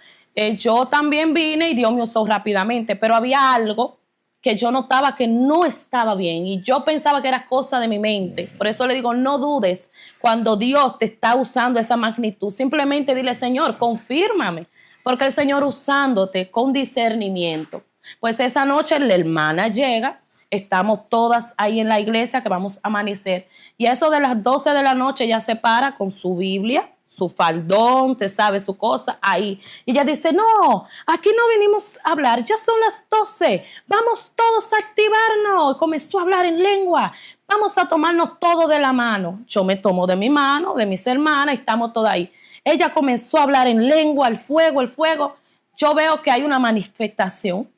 yo también vine y Dios me usó rápidamente, pero había algo que yo notaba que no estaba bien y yo pensaba que era cosa de mi mente. Por eso le digo, no dudes cuando Dios te está usando esa magnitud. Simplemente dile, Señor, confírmame. Porque el Señor usándote con discernimiento. Pues esa noche la hermana llega, estamos todas ahí en la iglesia que vamos a amanecer. Y a eso de las 12 de la noche ella se para con su Biblia, su faldón, te sabe su cosa, ahí. Y ella dice, no, aquí no vinimos a hablar, ya son las 12, vamos todos a activarnos. Comenzó a hablar en lengua, vamos a tomarnos todo de la mano. Yo me tomo de mi mano, de mis hermanas, y estamos todas ahí. Ella comenzó a hablar en lengua, el fuego. Yo veo que hay una manifestación.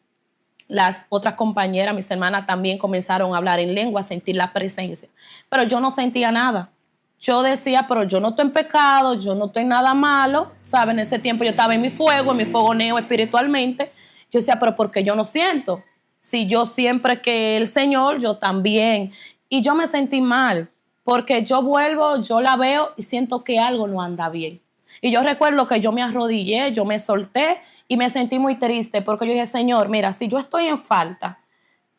Las otras compañeras, mis hermanas, también comenzaron a hablar en lengua, a sentir la presencia. Pero yo no sentía nada. Yo decía, pero yo no estoy en pecado, yo no estoy en nada malo. ¿Saben? En ese tiempo yo estaba en mi fogoneo espiritualmente. Yo decía, pero ¿por qué yo no siento? Si yo siempre que el Señor, yo también. Y yo me sentí mal, porque yo vuelvo, yo la veo y siento que algo no anda bien. Y yo recuerdo que yo me arrodillé, yo me solté y me sentí muy triste porque yo dije, Señor, mira, si yo estoy en falta,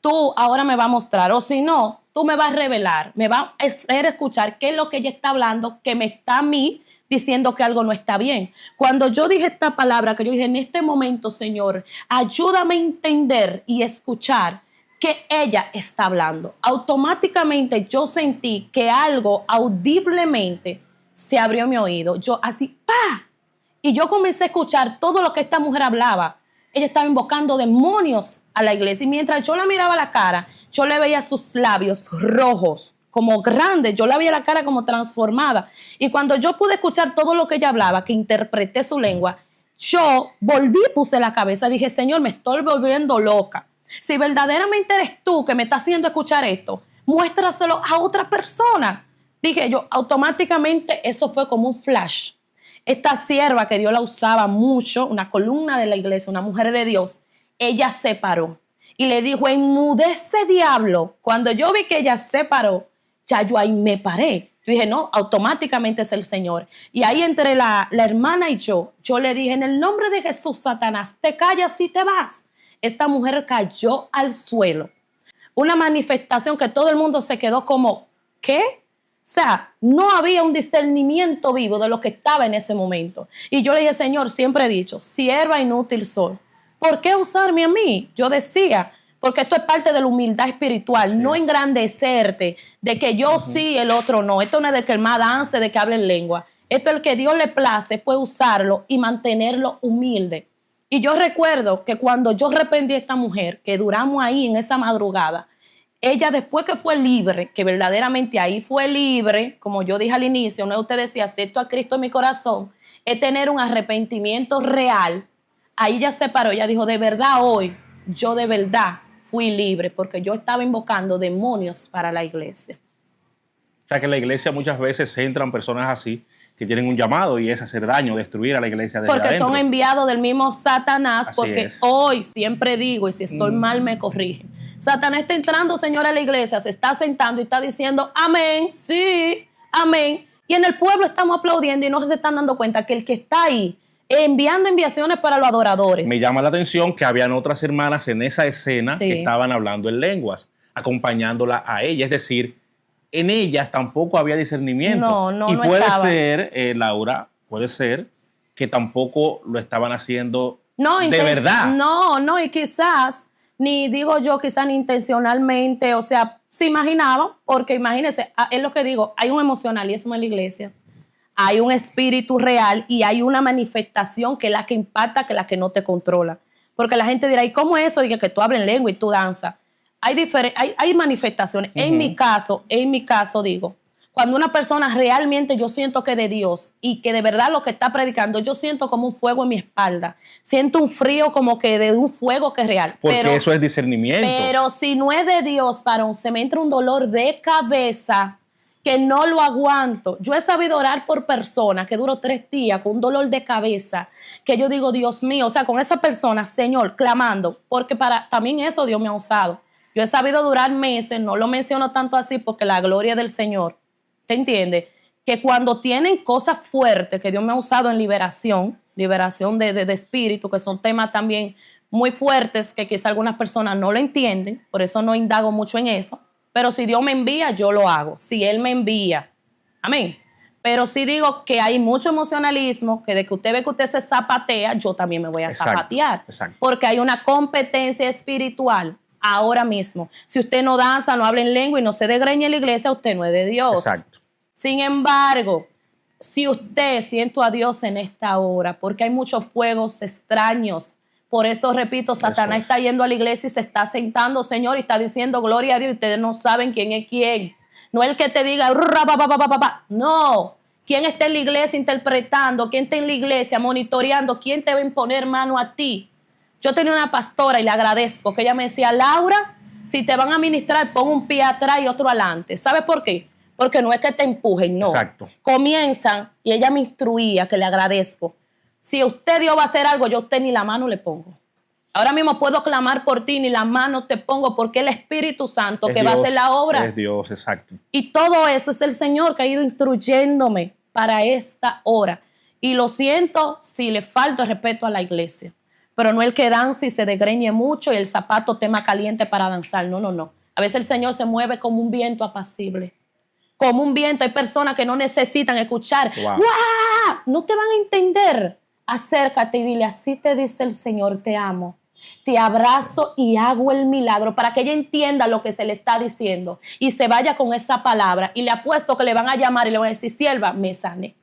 tú ahora me vas a mostrar, o si no, tú me vas a revelar, me vas a hacer escuchar qué es lo que ella está hablando, que me está a mí diciendo que algo no está bien. Cuando yo dije esta palabra, que yo dije, en este momento, Señor, ayúdame a entender y escuchar que ella está hablando. Automáticamente yo sentí que algo audiblemente se abrió mi oído. Yo así, ¡pa! Y yo comencé a escuchar todo lo que esta mujer hablaba. Ella estaba invocando demonios a la iglesia. Y mientras yo la miraba a la cara, yo le veía sus labios rojos, como grandes. Yo la veía la cara como transformada. Y cuando yo pude escuchar todo lo que ella hablaba, que interpreté su lengua, yo volví, puse la cabeza. Dije, Señor, me estoy volviendo loca. Si verdaderamente eres tú que me estás haciendo escuchar esto, muéstraselo a otra persona. Dije yo, automáticamente eso fue como un flash. Esta sierva que Dios la usaba mucho, una columna de la iglesia, una mujer de Dios, ella se paró y le dijo, enmudece diablo. Cuando yo vi que ella se paró, ya yo ahí me paré. Yo dije, no, automáticamente es el Señor. Y ahí entre la hermana y yo le dije, en el nombre de Jesús, Satanás, te callas y te vas. Esta mujer cayó al suelo. Una manifestación que todo el mundo se quedó como, ¿qué? O sea, no había un discernimiento vivo de lo que estaba en ese momento. Y yo le dije, Señor, siempre he dicho, sierva inútil soy. ¿Por qué usarme a mí? Yo decía, porque esto es parte de la humildad espiritual, sí. No engrandecerte de que yo sí, el otro no. Esto no es de que el más dance, de que hable en lengua. Esto es el que Dios le place, puede usarlo y mantenerlo humilde. Y yo recuerdo que cuando yo reprendí a esta mujer, que duramos ahí en esa madrugada, ella después que fue libre, que verdaderamente ahí fue libre, como yo dije al inicio, no usted decía, acepto a Cristo en mi corazón, es tener un arrepentimiento real. Ahí ella se paró, ella dijo, de verdad hoy, yo de verdad fui libre, porque yo estaba invocando demonios para la iglesia. O sea que en la iglesia muchas veces entran personas así, que tienen un llamado y es hacer daño, destruir a la iglesia desde porque adentro. Son enviados del mismo Satanás, así porque es. Hoy siempre digo, y si estoy mal me corrigen, Satanás está entrando, Señor, a la iglesia, se está sentando y está diciendo, amén, sí, amén. Y en el pueblo estamos aplaudiendo y no se están dando cuenta que el que está ahí, enviando enviaciones para los adoradores. Me llama la atención que habían otras hermanas en esa escena Sí. que estaban hablando en lenguas, acompañándola a ella. Es decir, en ellas tampoco había discernimiento. No y puede estaba. ser, Laura, puede ser que tampoco lo estaban haciendo de verdad. verdad. Y quizás, ni digo yo, quizás ni intencionalmente, o sea, se imaginaba, porque imagínense, es lo que digo, hay un emocionalismo en la iglesia. Hay un espíritu real y hay una manifestación que es la que impacta, que es la que no te controla. Porque la gente dirá, ¿y cómo es eso? Diga que tú hablas en lengua y tú danzas. Hay manifestaciones. En mi caso, digo, cuando una persona realmente yo siento que de Dios y que de verdad lo que está predicando, yo siento como un fuego en mi espalda. Siento un frío como que de un fuego que es real. Porque eso es discernimiento. Pero si no es de Dios, varón, se me entra un dolor de cabeza que no lo aguanto. Yo he sabido orar por personas que duró 3 días con un dolor de cabeza, que yo digo, Dios mío, o sea, con esa persona, Señor, clamando, porque para también eso Dios me ha usado. Yo he sabido durar meses, no lo menciono tanto así porque la gloria del Señor, ¿te entiendes? Que cuando tienen cosas fuertes que Dios me ha usado en liberación de espíritu, que son temas también muy fuertes que quizá algunas personas no lo entienden, por eso no indago mucho en eso. Pero si Dios me envía, yo lo hago. Si Él me envía. Amén. Pero sí digo que hay mucho emocionalismo, que de que usted ve que usted se zapatea, yo también me voy a zapatear. Exacto. Porque hay una competencia espiritual ahora mismo. Si usted no danza, no habla en lengua y no se desgreña en la iglesia, usted no es de Dios. Exacto. Sin embargo, si usted siento a Dios en esta hora, porque hay muchos fuegos extraños. Por eso, repito, Satanás está yendo a la iglesia y se está sentando, Señor, y está diciendo gloria a Dios. Y ustedes no saben quién es quién. No es el que te diga, no. ¿Quién está en la iglesia interpretando? ¿Quién está en la iglesia monitoreando? ¿Quién te va a imponer mano a ti? Yo tenía una pastora y le agradezco que ella me decía, Laura, si te van a ministrar, pon un pie atrás y otro adelante. ¿Sabes por qué? Porque no es que te empujen, no. Exacto. Comienzan y ella me instruía, que le agradezco. Si usted Dios va a hacer algo, yo a usted ni la mano le pongo. Ahora mismo puedo clamar por ti, ni la mano te pongo, porque el Espíritu Santo que va a hacer la obra. Es Dios, exacto. Y todo eso es el Señor que ha ido instruyéndome para esta hora. Y lo siento si le falta respeto a la iglesia. Pero no el que danza y se desgreñe mucho y el zapato tema caliente para danzar. No. A veces el Señor se mueve como un viento apacible. Como un viento. Hay personas que no necesitan escuchar. Wow. ¡Wow! No te van a entender. Acércate y dile, así te dice el Señor, te amo, te abrazo y hago el milagro, para que ella entienda lo que se le está diciendo y se vaya con esa palabra. Y le apuesto que le van a llamar y le van a decir, sierva, me sané.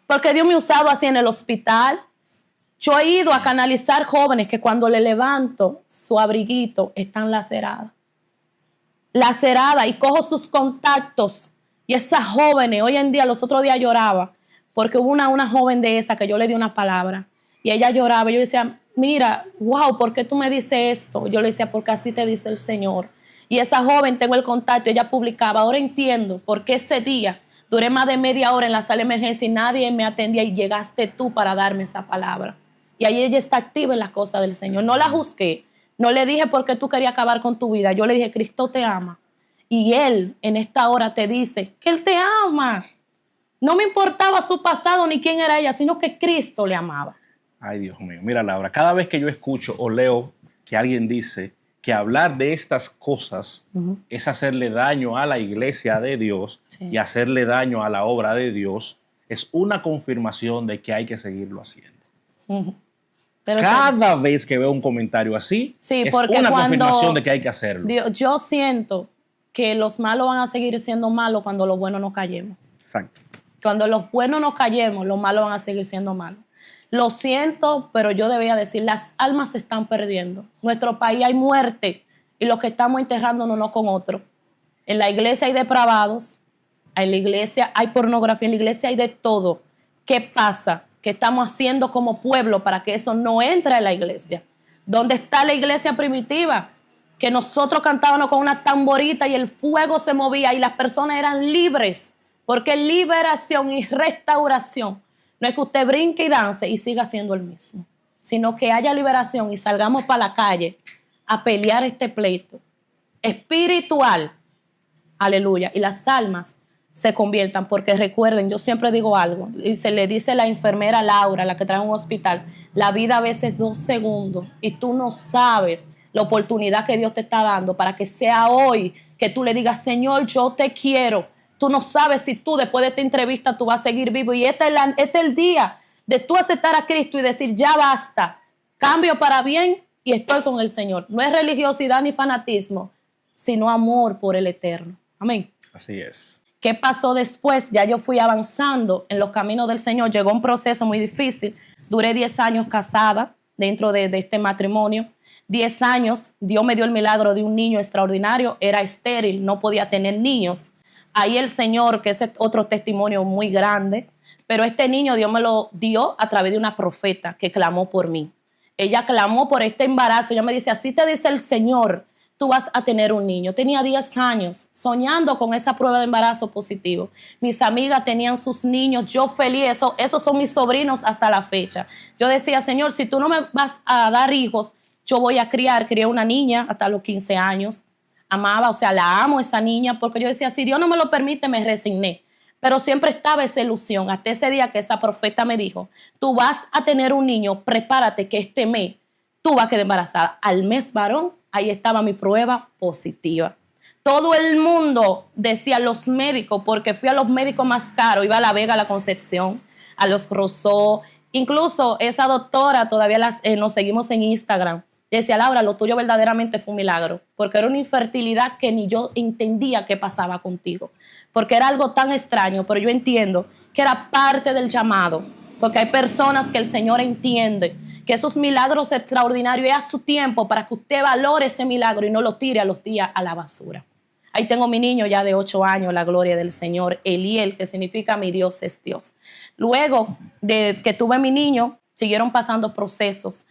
Porque Dios me ha usado así en el hospital. Yo he ido a canalizar jóvenes que cuando le levanto su abriguito están laceradas. Y cojo sus contactos. Y esas jóvenes, hoy en día, los otros días lloraba. Porque hubo una joven de esa que yo le di una palabra y ella lloraba. Yo decía, mira, wow, ¿por qué tú me dices esto? Yo le decía, porque así te dice el Señor. Y esa joven, tengo el contacto, ella publicaba. Ahora entiendo por qué ese día duré más de media hora en la sala de emergencia y nadie me atendía y llegaste tú para darme esa palabra. Y ahí ella está activa en las cosas del Señor. No la juzgué, No le dije por qué tú querías acabar con tu vida. Yo le dije, Cristo te ama. Y Él en esta hora te dice que Él te ama. No me importaba su pasado ni quién era ella, sino que Cristo le amaba. Ay, Dios mío. Mira, Laura, cada vez que yo escucho o leo que alguien dice que hablar de estas cosas es hacerle daño a la iglesia de Dios y hacerle daño a la obra de Dios, es una confirmación de que hay que seguirlo haciendo. Pero cada vez que veo un comentario así, es una confirmación de que hay que hacerlo. Yo siento que los malos van a seguir siendo malos cuando los buenos nos callemos. Exacto. Cuando los buenos nos callemos, los malos van a seguir siendo malos. Lo siento, pero yo debía decir, las almas se están perdiendo. En nuestro país hay muerte y los que estamos enterrándonos uno con otro. En la iglesia hay depravados, en la iglesia hay pornografía, en la iglesia hay de todo. ¿Qué pasa? ¿Qué estamos haciendo como pueblo para que eso no entre en la iglesia? ¿Dónde está la iglesia primitiva? Que nosotros cantábamos con una tamborita y el fuego se movía y las personas eran libres, porque liberación y restauración no es que usted brinque y dance y siga siendo el mismo, sino que haya liberación y salgamos para la calle a pelear este pleito espiritual, aleluya, y las almas se conviertan, porque recuerden, yo siempre digo algo, y se le dice la enfermera Laura, la que trae a un hospital, la vida a veces 2 segundos, y tú no sabes la oportunidad que Dios te está dando para que sea hoy que tú le digas, Señor, yo te quiero. Tú no sabes si tú después de esta entrevista tú vas a seguir vivo, y este es el día de tú aceptar a Cristo y decir, ya basta, cambio para bien y estoy con el Señor. No es religiosidad ni fanatismo, sino amor por el eterno. Amén. Así es. ¿Qué pasó después? Ya yo fui avanzando en los caminos del Señor. Llegó un proceso muy difícil. Duré 10 años casada dentro de este matrimonio. 10 años, Dios me dio el milagro de un niño extraordinario. Era estéril, no podía tener niños. Ahí el Señor, que es otro testimonio muy grande, pero este niño Dios me lo dio a través de una profeta que clamó por mí. Ella clamó por este embarazo. Ella me dice, así te dice el Señor, tú vas a tener un niño. Tenía 10 años soñando con esa prueba de embarazo positivo. Mis amigas tenían sus niños, yo feliz, esos son mis sobrinos hasta la fecha. Yo decía, Señor, si tú no me vas a dar hijos, yo voy a crié una niña hasta los 15 años. Amaba, o sea, la amo esa niña, porque yo decía, si Dios no me lo permite, me resigné. Pero siempre estaba esa ilusión, hasta ese día que esa profeta me dijo, tú vas a tener un niño, prepárate que este mes tú vas a quedar embarazada. Al mes varón, ahí estaba mi prueba positiva. Todo el mundo decía, los médicos, porque fui a los médicos más caros, iba a La Vega, a la Concepción, a los Rousseau, incluso esa doctora, todavía nos seguimos en Instagram, decía, Laura, lo tuyo verdaderamente fue un milagro, porque era una infertilidad que ni yo entendía qué pasaba contigo, porque era algo tan extraño, pero yo entiendo que era parte del llamado, porque hay personas que el Señor entiende que esos milagros extraordinarios es a su tiempo para que usted valore ese milagro y no lo tire a los días a la basura. Ahí tengo mi niño ya de 8 años, la gloria del Señor, Eliel, que significa mi Dios es Dios. Luego de que tuve mi niño, siguieron pasando procesos.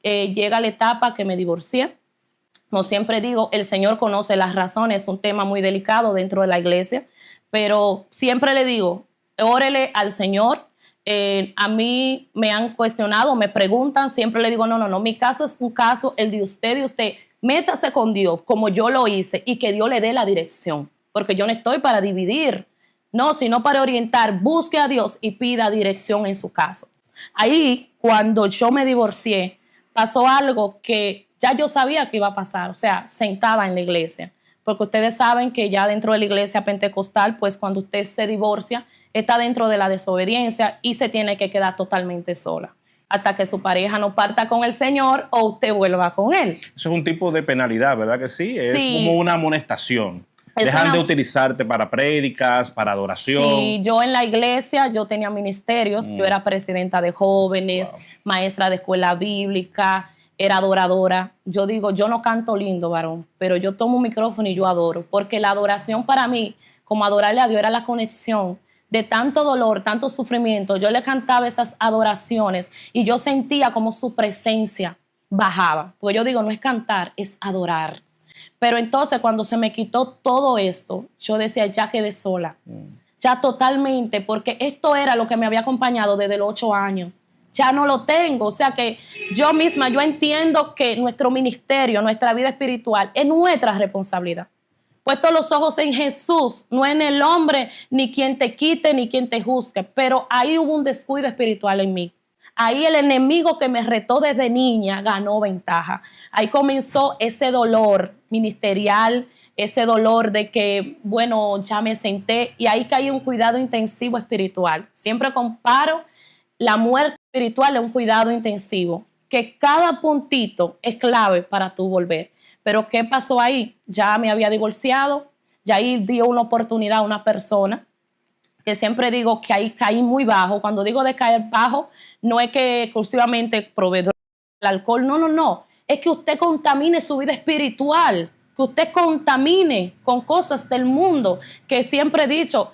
Llega la etapa que me divorcié. Como siempre digo, el Señor conoce las razones, es un tema muy delicado dentro de la iglesia, pero siempre le digo, órele al Señor. A mí me han cuestionado, me preguntan, siempre le digo, no, mi caso es un caso, el de usted, métase con Dios como yo lo hice y que Dios le dé la dirección, porque yo no estoy para dividir, no, sino para orientar. Busque a Dios y pida dirección en su caso. Ahí, cuando yo me divorcié, pasó algo que ya yo sabía que iba a pasar, o sea, sentada en la iglesia, porque ustedes saben que ya dentro de la iglesia pentecostal, pues cuando usted se divorcia, está dentro de la desobediencia y se tiene que quedar totalmente sola hasta que su pareja no parta con el Señor o usted vuelva con él. Eso es un tipo de penalidad, ¿verdad que sí? Es como una amonestación. Dejan de utilizarte para prédicas, para adoración. Sí, yo en la iglesia, yo tenía ministerios, yo era presidenta de jóvenes, maestra de escuela bíblica, era adoradora. Yo digo, yo no canto lindo, varón, pero yo tomo un micrófono y yo adoro, porque la adoración para mí, como adorarle a Dios, era la conexión de tanto dolor, tanto sufrimiento. Yo le cantaba esas adoraciones y yo sentía como su presencia bajaba, porque yo digo, no es cantar, es adorar. Pero entonces cuando se me quitó todo esto, yo decía, ya quedé sola, ya totalmente, porque esto era lo que me había acompañado desde los 8 años. ya no lo tengo. O sea que yo misma, yo entiendo que nuestro ministerio, nuestra vida espiritual es nuestra responsabilidad. Puesto los ojos en Jesús, no en el hombre, ni quien te quite, ni quien te juzgue. Pero ahí hubo un descuido espiritual en mí. Ahí el enemigo que me retó desde niña ganó ventaja. Ahí comenzó ese dolor ministerial, ese dolor de que, bueno, ya me senté, y ahí caí un cuidado intensivo espiritual. Siempre comparo la muerte espiritual a un cuidado intensivo, que cada puntito es clave para tú volver. Pero ¿qué pasó ahí? Ya me había divorciado, ya ahí dio una oportunidad a una persona, que siempre digo que ahí caí muy bajo. Cuando digo de caer bajo, no es que exclusivamente proveedor del alcohol, no. Es que usted contamine su vida espiritual, que usted contamine con cosas del mundo, que siempre he dicho,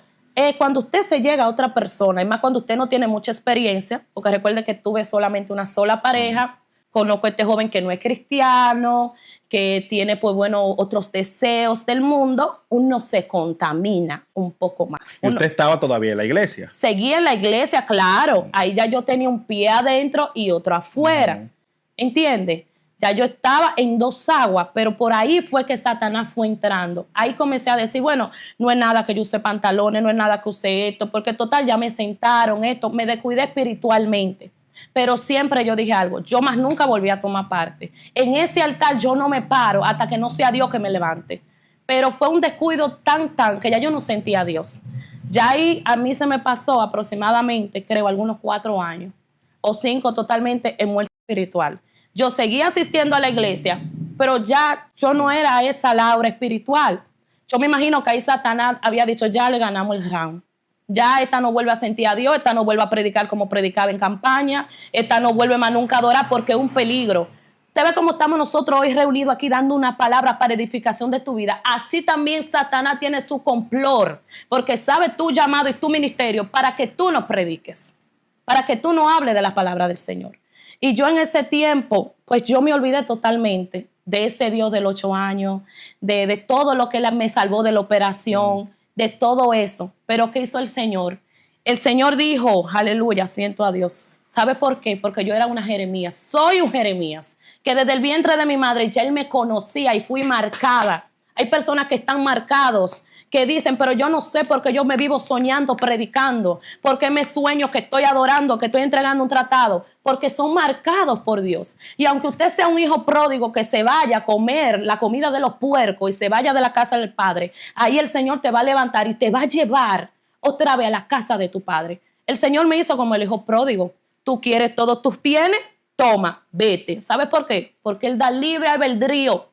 cuando usted se llega a otra persona, y más cuando usted no tiene mucha experiencia, porque recuerde que tuve solamente una sola pareja, conozco a este joven que no es cristiano, que tiene, pues bueno, otros deseos del mundo, uno se contamina un poco más. ¿Y usted estaba todavía en la iglesia? Seguía en la iglesia, claro. Ahí ya yo tenía un pie adentro y otro afuera. ¿Entiende? Ya yo estaba en dos aguas, pero por ahí fue que Satanás fue entrando. Ahí comencé a decir, bueno, no es nada que yo use pantalones, no es nada que use esto, porque total ya me sentaron esto, me descuidé espiritualmente. Pero siempre yo dije algo, yo más nunca volví a tomar parte. En ese altar yo no me paro hasta que no sea Dios que me levante. Pero fue un descuido tan que ya yo no sentía a Dios. Ya ahí a mí se me pasó aproximadamente, creo, algunos 4 años o 5 totalmente en muerte espiritual. Yo seguía asistiendo a la iglesia, pero ya yo no era esa Laura espiritual. Yo me imagino que ahí Satanás había dicho, ya le ganamos el round. Ya esta no vuelve a sentir a Dios, esta no vuelve a predicar como predicaba en campaña, esta no vuelve más nunca a adorar porque es un peligro. Usted ve cómo estamos nosotros hoy reunidos aquí dando una palabra para edificación de tu vida. Así también Satanás tiene su complot, porque sabe tu llamado y tu ministerio para que tú no prediques, para que tú no hables de la palabra del Señor. Y yo en ese tiempo, pues yo me olvidé totalmente de ese Dios del 8 años, de todo lo que Él me salvó de la operación, de todo eso. Pero ¿qué hizo el Señor? El Señor dijo, aleluya, siento a Dios. ¿Sabe por qué? Porque yo era una Jeremías, soy un Jeremías, que desde el vientre de mi madre ya Él me conocía y fui marcada. Hay personas que están marcados, que dicen, pero yo no sé por qué yo me vivo soñando, predicando, por qué me sueño que estoy adorando, que estoy entregando un tratado, porque son marcados por Dios. Y aunque usted sea un hijo pródigo que se vaya a comer la comida de los puercos y se vaya de la casa del Padre, ahí el Señor te va a levantar y te va a llevar otra vez a la casa de tu Padre. El Señor me hizo como el hijo pródigo. Tú quieres todos tus bienes, toma, vete. ¿Sabes por qué? Porque Él da libre albedrío.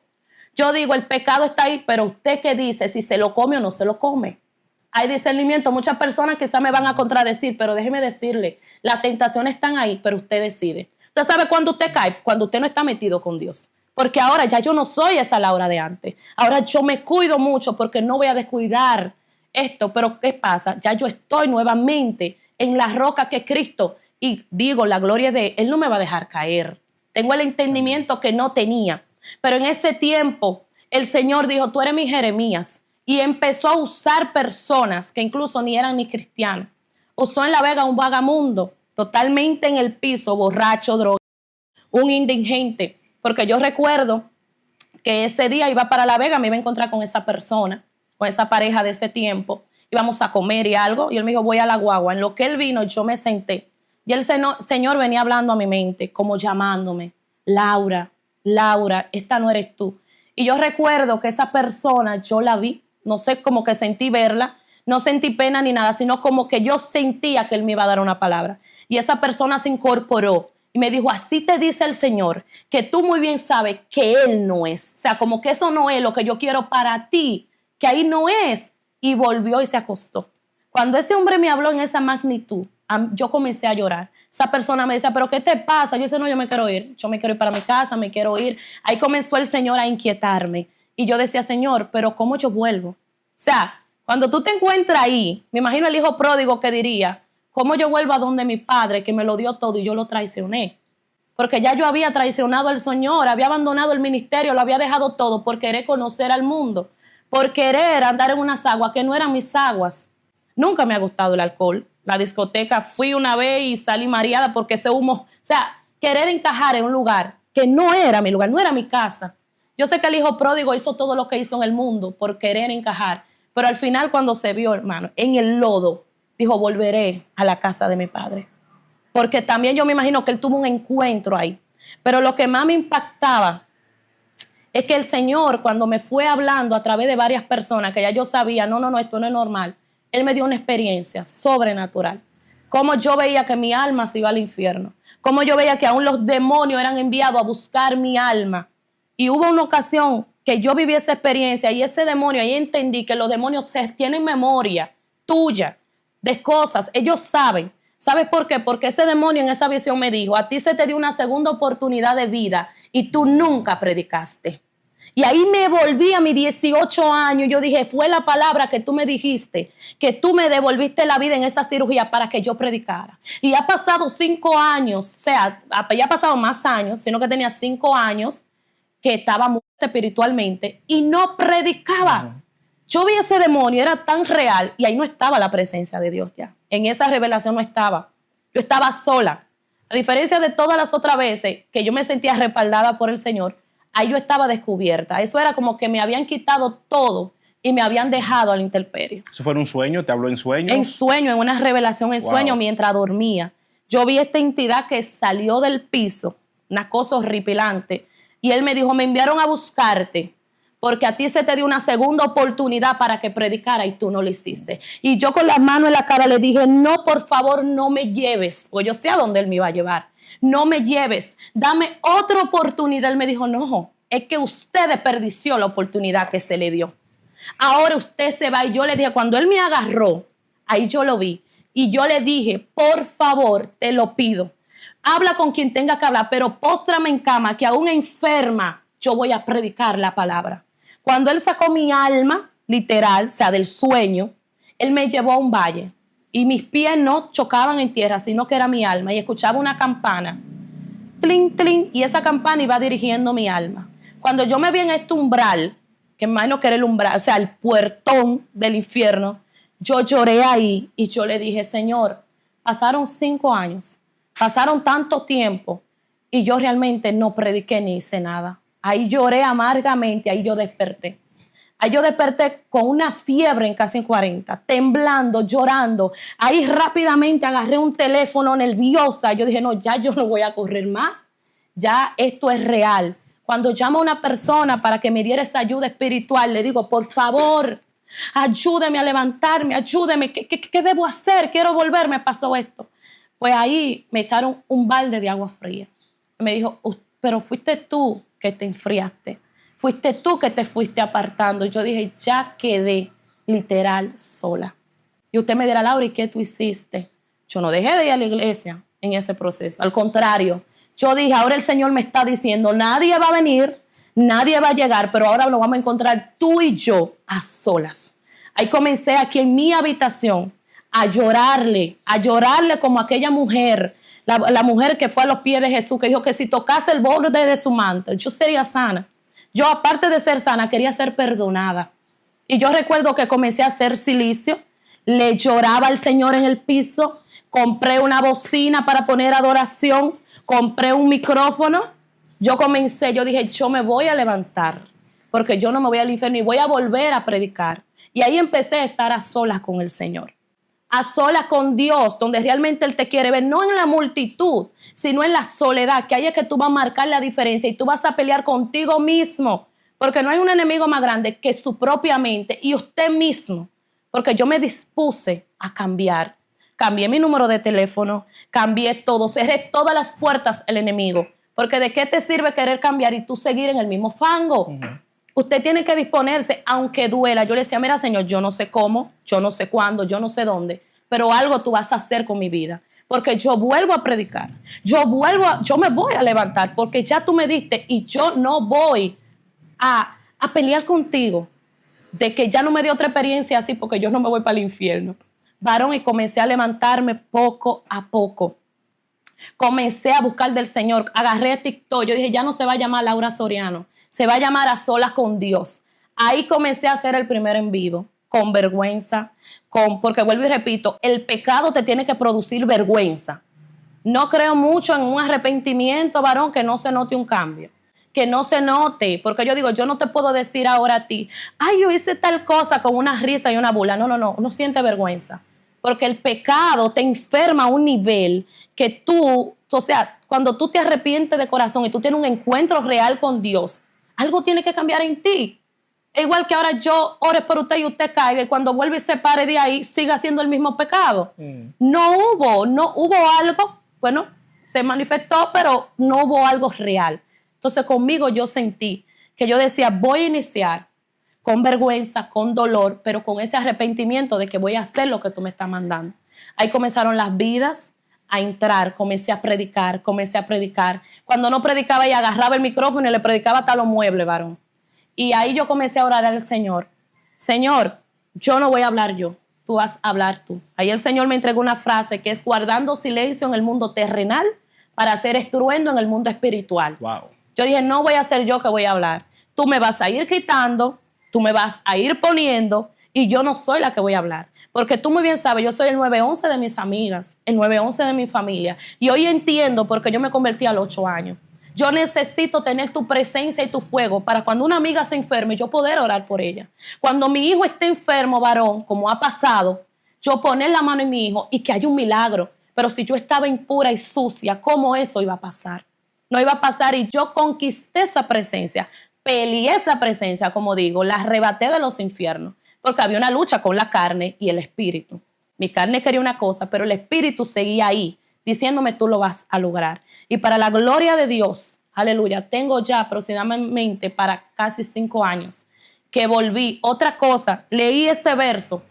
Yo digo, el pecado está ahí, pero usted qué dice, si se lo come o no se lo come. Hay discernimiento. Muchas personas quizás me van a contradecir, pero déjeme decirle, las tentaciones están ahí, pero usted decide. Usted sabe cuándo usted cae, cuando usted no está metido con Dios. Porque ahora ya yo no soy esa Laura de antes. Ahora yo me cuido mucho porque no voy a descuidar esto. Pero ¿qué pasa? Ya yo estoy nuevamente en la roca que es Cristo. Y digo, la gloria de Él no me va a dejar caer. Tengo el entendimiento que no tenía. Pero en ese tiempo el Señor dijo, tú eres mi Jeremías, y empezó a usar personas que incluso ni eran ni cristianos. Usó en La Vega un vagamundo, totalmente en el piso, borracho, drogado, un indigente, porque yo recuerdo que ese día iba para La Vega, me iba a encontrar con esa persona, con esa pareja de ese tiempo, íbamos a comer y algo, y él me dijo, voy a la guagua. En lo que él vino, yo me senté, y el Señor venía hablando a mi mente, como llamándome, Laura, esta no eres tú. Y yo recuerdo que esa persona, yo la vi, no sé, como que sentí verla, no sentí pena ni nada, sino como que yo sentía que Él me iba a dar una palabra. Y esa persona se incorporó y me dijo, así te dice el Señor, que tú muy bien sabes que Él no es. O sea, como que eso no es lo que yo quiero para ti, que ahí no es. Y volvió y se acostó. Cuando ese hombre me habló en esa magnitud, yo comencé a llorar. Esa persona me decía, ¿pero qué te pasa? Yo decía, no, yo me quiero ir para mi casa, me quiero ir. Ahí comenzó el Señor a inquietarme. Y yo decía, Señor, ¿pero cómo yo vuelvo? O sea, cuando tú te encuentras ahí, me imagino el hijo pródigo que diría, ¿cómo yo vuelvo a donde mi padre que me lo dio todo y yo lo traicioné? Porque ya yo había traicionado al Señor, había abandonado el ministerio, lo había dejado todo por querer conocer al mundo, por querer andar en unas aguas que no eran mis aguas. Nunca me ha gustado el alcohol. la discoteca, fui una vez y salí mareada porque ese humo, o sea, querer encajar en un lugar que no era mi lugar, no era mi casa. Yo sé que el hijo pródigo hizo todo lo que hizo en el mundo por querer encajar, pero al final cuando se vio, hermano, en el lodo, dijo, volveré a la casa de mi padre. Porque también yo me imagino que él tuvo un encuentro ahí. Pero lo que más me impactaba es que el Señor, cuando me fue hablando a través de varias personas, que ya yo sabía, no, esto no es normal, Él me dio una experiencia sobrenatural. Cómo yo veía que mi alma se iba al infierno. Cómo yo veía que aún los demonios eran enviados a buscar mi alma. Y hubo una ocasión que yo viví esa experiencia y ese demonio, ahí entendí que los demonios tienen memoria tuya de cosas. Ellos saben. ¿Sabes por qué? Porque ese demonio en esa visión me dijo, a ti se te dio una segunda oportunidad de vida y tú nunca predicaste. Y ahí me volví a mis 18 años. Yo dije, fue la palabra que tú me dijiste, que tú me devolviste la vida en esa cirugía para que yo predicara. Y ha pasado 5 años, o sea, ya ha pasado más años, sino que tenía 5 años que estaba muerta espiritualmente y no predicaba. Yo vi ese demonio, era tan real y ahí no estaba la presencia de Dios ya. En esa revelación no estaba. Yo estaba sola. A diferencia de todas las otras veces que yo me sentía respaldada por el Señor, ahí yo estaba descubierta. Eso era como que me habían quitado todo y me habían dejado a la intemperie. ¿Eso fue en un sueño? ¿Te habló en sueños? En sueño, en una revelación en sueño mientras dormía. Yo vi esta entidad que salió del piso, una cosa horripilante, y él me dijo, me enviaron a buscarte porque a ti se te dio una segunda oportunidad para que predicara y tú no lo hiciste. Y yo con las manos en la cara le dije, no, por favor, no me lleves, pues yo sé a dónde él me iba a llevar. No me lleves, dame otra oportunidad. Él me dijo, no, es que usted desperdició la oportunidad que se le dio. Ahora usted se va. Y yo le dije, cuando él me agarró, ahí yo lo vi. Y yo le dije, por favor, te lo pido. Habla con quien tenga que hablar, pero póstrame en cama, que aún enferma yo voy a predicar la palabra. Cuando él sacó mi alma, literal, o sea, del sueño, él me llevó a un valle y mis pies no chocaban en tierra, sino que era mi alma y escuchaba una campana, tlin, tlin, y esa campana iba dirigiendo mi alma. Cuando yo me vi en este umbral, que me imagino que era el umbral, o sea, el puertón del infierno, yo lloré ahí y yo le dije, Señor, pasaron 5 años, pasaron tanto tiempo y yo realmente no prediqué ni hice nada. Ahí lloré amargamente, ahí yo desperté. Ahí yo desperté con una fiebre en casi 40, temblando, llorando. Ahí rápidamente agarré un teléfono nerviosa. Yo dije, no, ya yo no voy a correr más. Ya esto es real. Cuando llamo a una persona para que me diera esa ayuda espiritual, le digo, por favor, ayúdeme a levantarme, ayúdeme. ¿Qué debo hacer? Quiero volver, me pasó esto. Pues ahí me echaron un balde de agua fría. Me dijo, pero fuiste tú que te enfriaste. Fuiste tú que te fuiste apartando. Yo dije, ya quedé literal sola. Y usted me dirá, Laura, ¿y qué tú hiciste? Yo no dejé de ir a la iglesia en ese proceso. Al contrario, yo dije, ahora el Señor me está diciendo, nadie va a venir, nadie va a llegar, pero ahora lo vamos a encontrar tú y yo a solas. Ahí comencé aquí en mi habitación a llorarle como aquella mujer, la mujer que fue a los pies de Jesús, que dijo que si tocase el borde de su manto, yo sería sana. Yo, aparte de ser sana, quería ser perdonada. Y yo recuerdo que comencé a hacer silicio, le lloraba al Señor en el piso, compré una bocina para poner adoración, compré un micrófono. Yo dije, yo me voy a levantar, porque yo no me voy al infierno y voy a volver a predicar. Y ahí empecé a estar a solas con el Señor. A solas con Dios, donde realmente Él te quiere ver, no en la multitud, sino en la soledad, que ahí es que tú vas a marcar la diferencia y tú vas a pelear contigo mismo, porque no hay un enemigo más grande que su propia mente y usted mismo, porque yo me dispuse a cambiar. Cambié mi número de teléfono, cambié todo, cerré todas las puertas al enemigo, porque ¿de qué te sirve querer cambiar y tú seguir en el mismo fango? Usted tiene que disponerse, aunque duela. Yo le decía, mira, Señor, yo no sé cómo, yo no sé cuándo, yo no sé dónde, pero algo tú vas a hacer con mi vida, porque yo vuelvo a predicar, yo me voy a levantar, porque ya tú me diste y yo no voy a pelear contigo de que ya no me dio otra experiencia así, porque yo no me voy para el infierno. Varón, y comencé a levantarme poco a poco. Comencé a buscar del Señor, agarré TikTok, yo dije, ya no se va a llamar Laura Soriano, se va a llamar A Solas con Dios. Ahí comencé a hacer el primer en vivo. con vergüenza, porque vuelvo y repito, el pecado te tiene que producir vergüenza. No creo mucho en un arrepentimiento, varón, que no se note un cambio, que no se note, porque yo digo, yo no te puedo decir ahora a ti, ay, yo hice tal cosa con una risa y una burla. No, uno siente vergüenza, porque el pecado te enferma a un nivel que tú, o sea, cuando tú te arrepientes de corazón y tú tienes un encuentro real con Dios, algo tiene que cambiar en ti. Es igual que ahora yo ore por usted y usted caiga y cuando vuelve y se pare de ahí, siga haciendo el mismo pecado. No hubo algo, bueno, se manifestó, pero no hubo algo real. Entonces conmigo yo sentí que yo decía, voy a iniciar con vergüenza, con dolor, pero con ese arrepentimiento de que voy a hacer lo que tú me estás mandando. Ahí comenzaron las vidas a entrar, comencé a predicar. Cuando no predicaba y agarraba el micrófono y le predicaba hasta los muebles, varón. Y ahí yo comencé a orar al Señor. Señor, yo no voy a hablar yo, tú vas a hablar tú. Ahí el Señor me entregó una frase que es guardando silencio en el mundo terrenal para hacer estruendo en el mundo espiritual. Wow. Yo dije, no voy a ser yo que voy a hablar. Tú me vas a ir quitando, tú me vas a ir poniendo y yo no soy la que voy a hablar. Porque tú muy bien sabes, yo soy el 911 de mis amigas, el 911 de mi familia. Y hoy entiendo porque yo me convertí a los 8 años. Yo necesito tener tu presencia y tu fuego para cuando una amiga se enferme, yo poder orar por ella. Cuando mi hijo esté enfermo, varón, como ha pasado, yo poner la mano en mi hijo y que haya un milagro. Pero si yo estaba impura y sucia, ¿cómo eso iba a pasar? No iba a pasar y yo conquisté esa presencia, peleé esa presencia, como digo, la arrebaté de los infiernos, porque había una lucha con la carne y el espíritu. Mi carne quería una cosa, pero el espíritu seguía ahí, diciéndome tú lo vas a lograr. Y para la gloria de Dios, aleluya, tengo ya aproximadamente para casi 5 años que volví. Otra cosa, leí este verso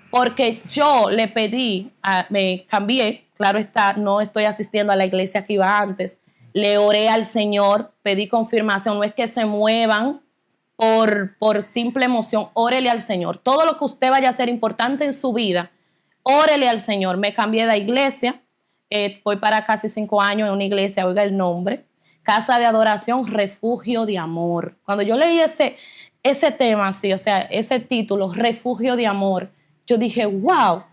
porque yo le pedí, me cambié, claro está, no estoy asistiendo a la iglesia que iba antes, le oré al Señor, pedí confirmación, no es que se muevan por simple emoción, órele al Señor. Todo lo que usted vaya a hacer importante en su vida, órele al Señor. Me cambié de iglesia. Voy para casi 5 años en una iglesia, oiga el nombre, Casa de Adoración, Refugio de Amor. Cuando yo leí ese tema así, o sea, ese título, Refugio de Amor, yo dije, wow,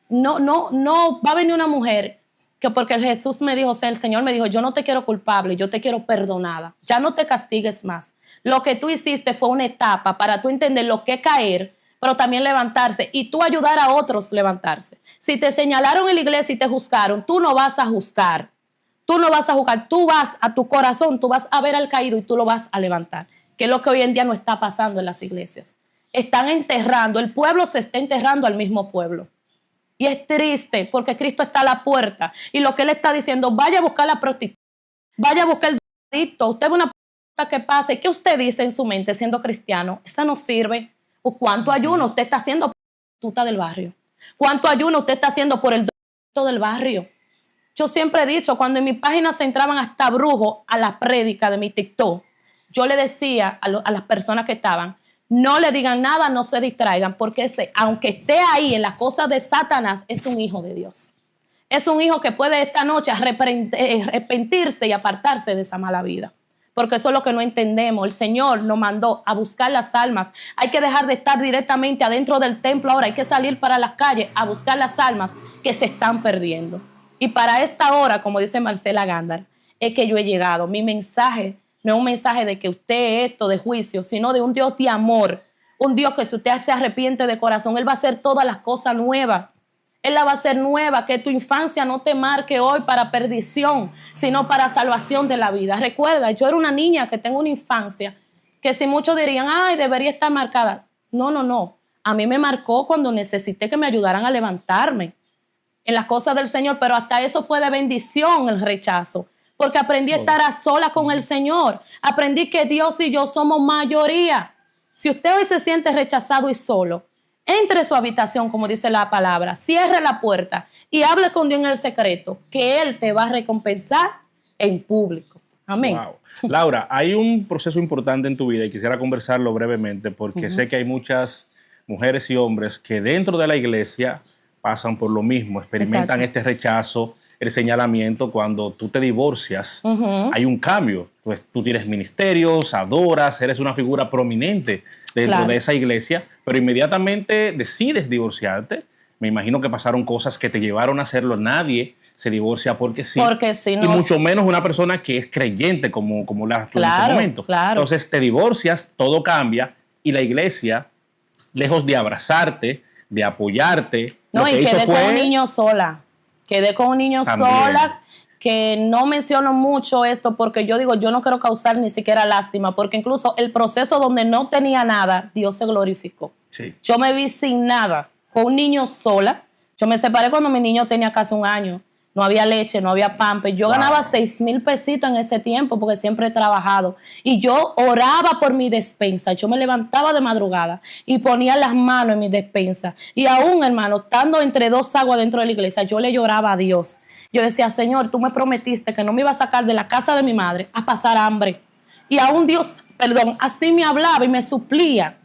no va a venir una mujer que porque Jesús me dijo, o sea, el Señor me dijo, yo no te quiero culpable, yo te quiero perdonada, ya no te castigues más. Lo que tú hiciste fue una etapa para tú entender lo que es caer, pero también levantarse y tú ayudar a otros a levantarse. Si te señalaron en la iglesia y te juzgaron, tú no vas a juzgar. Tú no vas a juzgar, tú vas a tu corazón, tú vas a ver al caído y tú lo vas a levantar, que es lo que hoy en día no está pasando en las iglesias. Están enterrando, el pueblo se está enterrando al mismo pueblo. Y es triste porque Cristo está a la puerta y lo que Él está diciendo, vaya a buscar la prostituta, vaya a buscar el drogadicto, usted ve una prostituta que pasa y ¿qué usted dice en su mente siendo cristiano? Esta no sirve. ¿O cuánto ayuno usted está haciendo por la prostituta del barrio? ¿Cuánto ayuno usted está haciendo por el drogadicto del barrio? Yo siempre he dicho, cuando en mi página se entraban hasta brujos a la prédica de mi TikTok, yo le decía a las personas que estaban, no le digan nada, no se distraigan, porque aunque esté ahí en las cosas de Satanás, es un hijo de Dios. Es un hijo que puede esta noche arrepentirse y apartarse de esa mala vida. Porque eso es lo que no entendemos. El Señor nos mandó a buscar las almas. Hay que dejar de estar directamente adentro del templo ahora. Hay que salir para las calles a buscar las almas que se están perdiendo. Y para esta hora, como dice Marcela Gándara, es que yo he llegado. Mi mensaje no es un mensaje de que usted es esto de juicio, sino de un Dios de amor. Un Dios que si usted se arrepiente de corazón, Él va a hacer todas las cosas nuevas. Él la va a hacer nueva, que tu infancia no te marque hoy para perdición, sino para salvación de la vida. Recuerda, yo era una niña que tengo una infancia que si muchos dirían, ay, debería estar marcada. No. A mí me marcó cuando necesité que me ayudaran a levantarme en las cosas del Señor, pero hasta eso fue de bendición el rechazo, porque aprendí a estar a solas con el Señor. Aprendí que Dios y yo somos mayoría. Si usted hoy se siente rechazado y solo, entre a su habitación, como dice la palabra, cierre la puerta y hable con Dios en el secreto, que Él te va a recompensar en público. Amén. Wow. Laura, hay un proceso importante en tu vida y quisiera conversarlo brevemente porque sé que hay muchas mujeres y hombres que dentro de la iglesia pasan por lo mismo, experimentan este rechazo, el señalamiento cuando tú te divorcias, hay un cambio. Pues tú tienes ministerios, adoras, eres una figura prominente dentro de esa iglesia, pero inmediatamente decides divorciarte. Me imagino que pasaron cosas que te llevaron a hacerlo. Nadie se divorcia porque sí. Porque sí, no. Y mucho menos una persona que es creyente como la tú en ese momento. Entonces te divorcias, todo cambia y la iglesia, lejos de abrazarte, de apoyarte, no, lo que y hizo quedé fue... con un niño sola. Quedé con un niño sola, que no menciono mucho esto porque yo digo, yo no quiero causar ni siquiera lástima, porque incluso el proceso donde no tenía nada, Dios se glorificó. Sí. Yo me vi sin nada, con un niño sola. Yo me separé cuando mi niño tenía casi 1 año. No había leche, no había pamper. Yo ganaba 6,000 pesitos en ese tiempo porque siempre he trabajado. Y yo oraba por mi despensa. Yo me levantaba de madrugada y ponía las manos en mi despensa. Y aún, hermano, estando entre 2 aguas dentro de la iglesia, yo le lloraba a Dios. Yo decía, Señor, tú me prometiste que no me iba a sacar de la casa de mi madre a pasar hambre. Y aún Dios, así me hablaba y me suplía,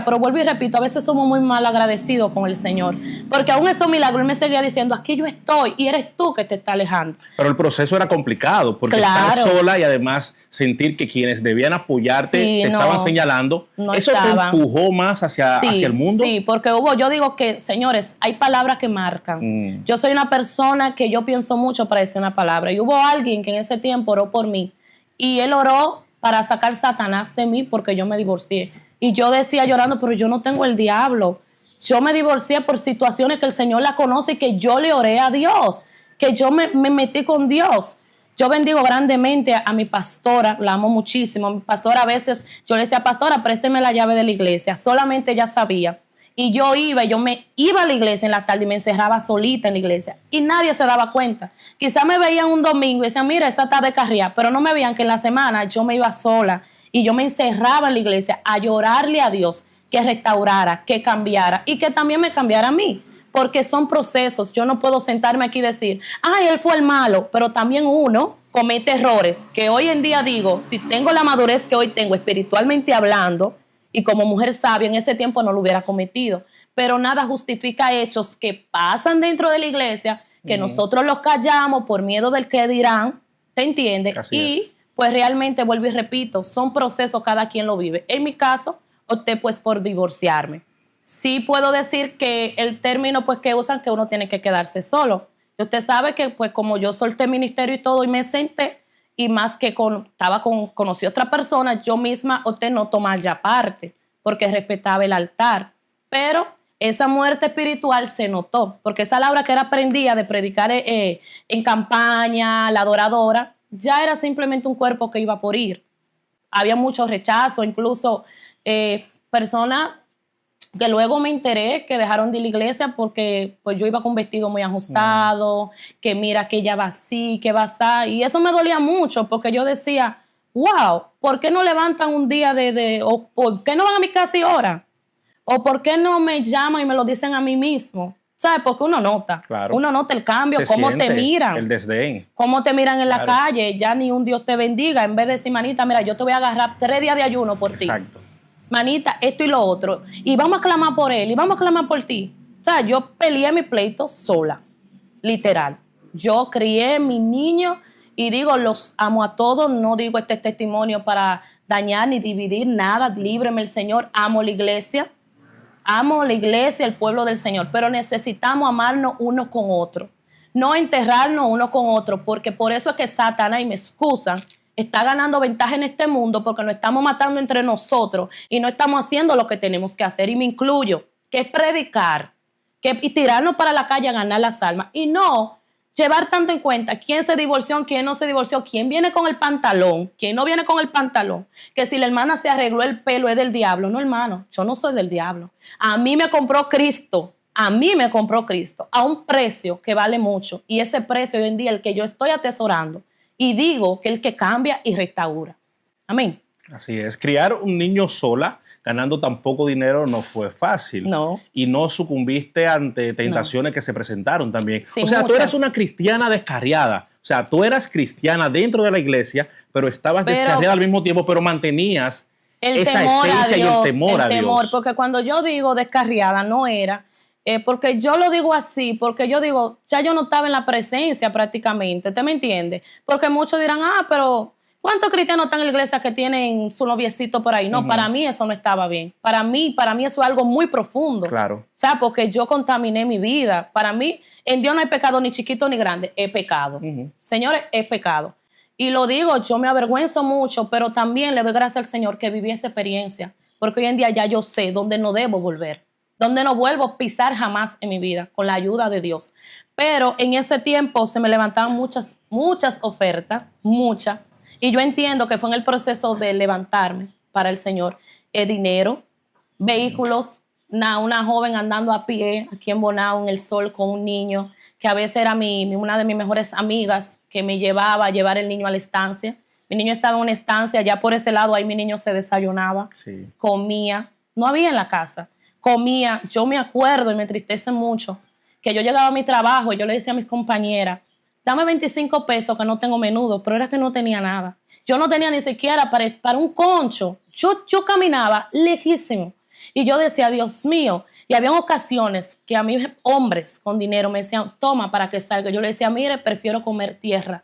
pero vuelvo y repito, a veces somos muy mal agradecidos con el Señor, porque aún esos milagros Él me seguía diciendo, aquí yo estoy, y eres tú que te está alejando. Pero el proceso era complicado, porque estar sola y además sentir que quienes debían apoyarte te estaban señalando, ¿eso te empujó más hacia el mundo? Sí, porque yo digo que, señores, hay palabras que marcan. Yo soy una persona que yo pienso mucho para decir una palabra, y hubo alguien que en ese tiempo oró por mí, y él oró para sacar Satanás de mí porque yo me divorcié. Y yo decía llorando, pero yo no tengo el diablo. Yo me divorcié por situaciones que el Señor la conoce y que yo le oré a Dios, que yo me metí con Dios. Yo bendigo grandemente a mi pastora, la amo muchísimo. Mi pastora a veces, yo le decía, pastora, présteme la llave de la iglesia. Solamente ella sabía. Y yo me iba a la iglesia en la tarde y me encerraba solita en la iglesia. Y nadie se daba cuenta. Quizá me veían un domingo y decían, mira, esa está de carrera. Pero no me veían que en la semana yo me iba sola. Y yo me encerraba en la iglesia a llorarle a Dios que restaurara, que cambiara y que también me cambiara a mí. Porque son procesos. Yo no puedo sentarme aquí y decir, ay, él fue el malo. Pero también uno comete errores que hoy en día digo, si tengo la madurez que hoy tengo espiritualmente hablando y como mujer sabia, en ese tiempo no lo hubiera cometido. Pero nada justifica hechos que pasan dentro de la iglesia, que nosotros los callamos por miedo del que dirán, ¿te entiendes? Así es. Pues realmente, vuelvo y repito, son procesos, cada quien lo vive. En mi caso, opté pues por divorciarme. Sí puedo decir que el término pues que usan, que uno tiene que quedarse solo. Y usted sabe que pues como yo solté ministerio y todo y me senté, y más que conocí a otra persona, yo misma opté no tomar ya parte, porque respetaba el altar. Pero esa muerte espiritual se notó, porque esa Laura que era aprendida de predicar en campaña, la adoradora, ya era simplemente un cuerpo que iba a morir. Había mucho rechazo, incluso personas que luego me enteré que dejaron de ir a la iglesia porque pues yo iba con un vestido muy ajustado, que mira que ella va así, que va así, y eso me dolía mucho porque yo decía, wow, ¿por qué no levantan un día o por qué no van a mi casa y oran? ¿O por qué no me llaman y me lo dicen a mí mismo? ¿Sabes? Porque uno nota. Claro. Uno nota el cambio, cómo te miran. El desdén. Cómo te miran en la calle. Ya ni un Dios te bendiga. En vez de decir, manita, mira, yo te voy a agarrar 3 días de ayuno por ti. Exacto. Manita, esto y lo otro. Y vamos a clamar por él. Y vamos a clamar por ti. O sea, yo peleé mi pleito sola. Literal. Yo crié a mi niño y digo, los amo a todos. No digo este testimonio para dañar ni dividir nada. Líbreme el Señor. Amo la iglesia. Amo la iglesia, el pueblo del Señor, pero necesitamos amarnos unos con otros, no enterrarnos unos con otros, porque por eso es que Satanás, y me excusan, está ganando ventaja en este mundo porque nos estamos matando entre nosotros y no estamos haciendo lo que tenemos que hacer, y me incluyo, que es predicar, y tirarnos para la calle a ganar las almas, y no llevar tanto en cuenta quién se divorció, quién no se divorció, quién viene con el pantalón, quién no viene con el pantalón, que si la hermana se arregló el pelo es del diablo. No, hermano, yo no soy del diablo. A mí me compró Cristo, a un precio que vale mucho, y ese precio hoy en día el que yo estoy atesorando, y digo que el que cambia y restaura. Amén. Así es, criar un niño sola, ganando tan poco dinero, no fue fácil. No. Y no sucumbiste ante tentaciones que se presentaron también. Sí, o sea, muchas. Tú eras una cristiana descarriada. O sea, tú eras cristiana dentro de la iglesia, pero estabas descarriada al mismo tiempo, pero mantenías esa esencia y el temor a Dios. Porque cuando yo digo descarriada, no era Porque yo lo digo así, porque yo digo, ya yo no estaba en la presencia prácticamente, ¿te me entiende? Porque muchos dirán, pero ¿cuántos cristianos están en la iglesia que tienen su noviecito por ahí? No, para mí eso no estaba bien. Para mí eso es algo muy profundo. Claro. O sea, porque yo contaminé mi vida. Para mí, en Dios no hay pecado ni chiquito ni grande, es pecado. Señores, es pecado. Y lo digo, yo me avergüenzo mucho, pero también le doy gracias al Señor que viví esa experiencia, porque hoy en día ya yo sé dónde no debo volver, donde no vuelvo a pisar jamás en mi vida, con la ayuda de Dios. Pero en ese tiempo se me levantaban muchas ofertas, muchas, y yo entiendo que fue en el proceso de levantarme para el Señor, dinero, vehículos, una joven andando a pie aquí en Bonao en el sol con un niño, que a veces era una de mis mejores amigas, que me llevaba a llevar el niño a la estancia. Mi niño estaba en una estancia, ya por ese lado ahí mi niño se desayunaba, comía, no había en la casa. Comía, yo me acuerdo y me entristece mucho que yo llegaba a mi trabajo y yo le decía a mis compañeras, dame 25 pesos que no tengo menudo, pero era que no tenía nada. Yo no tenía ni siquiera para un concho. Yo caminaba lejísimo y yo decía, Dios mío, y había ocasiones que a mí hombres con dinero me decían, toma para que salga. Yo le decía, mire, prefiero comer tierra.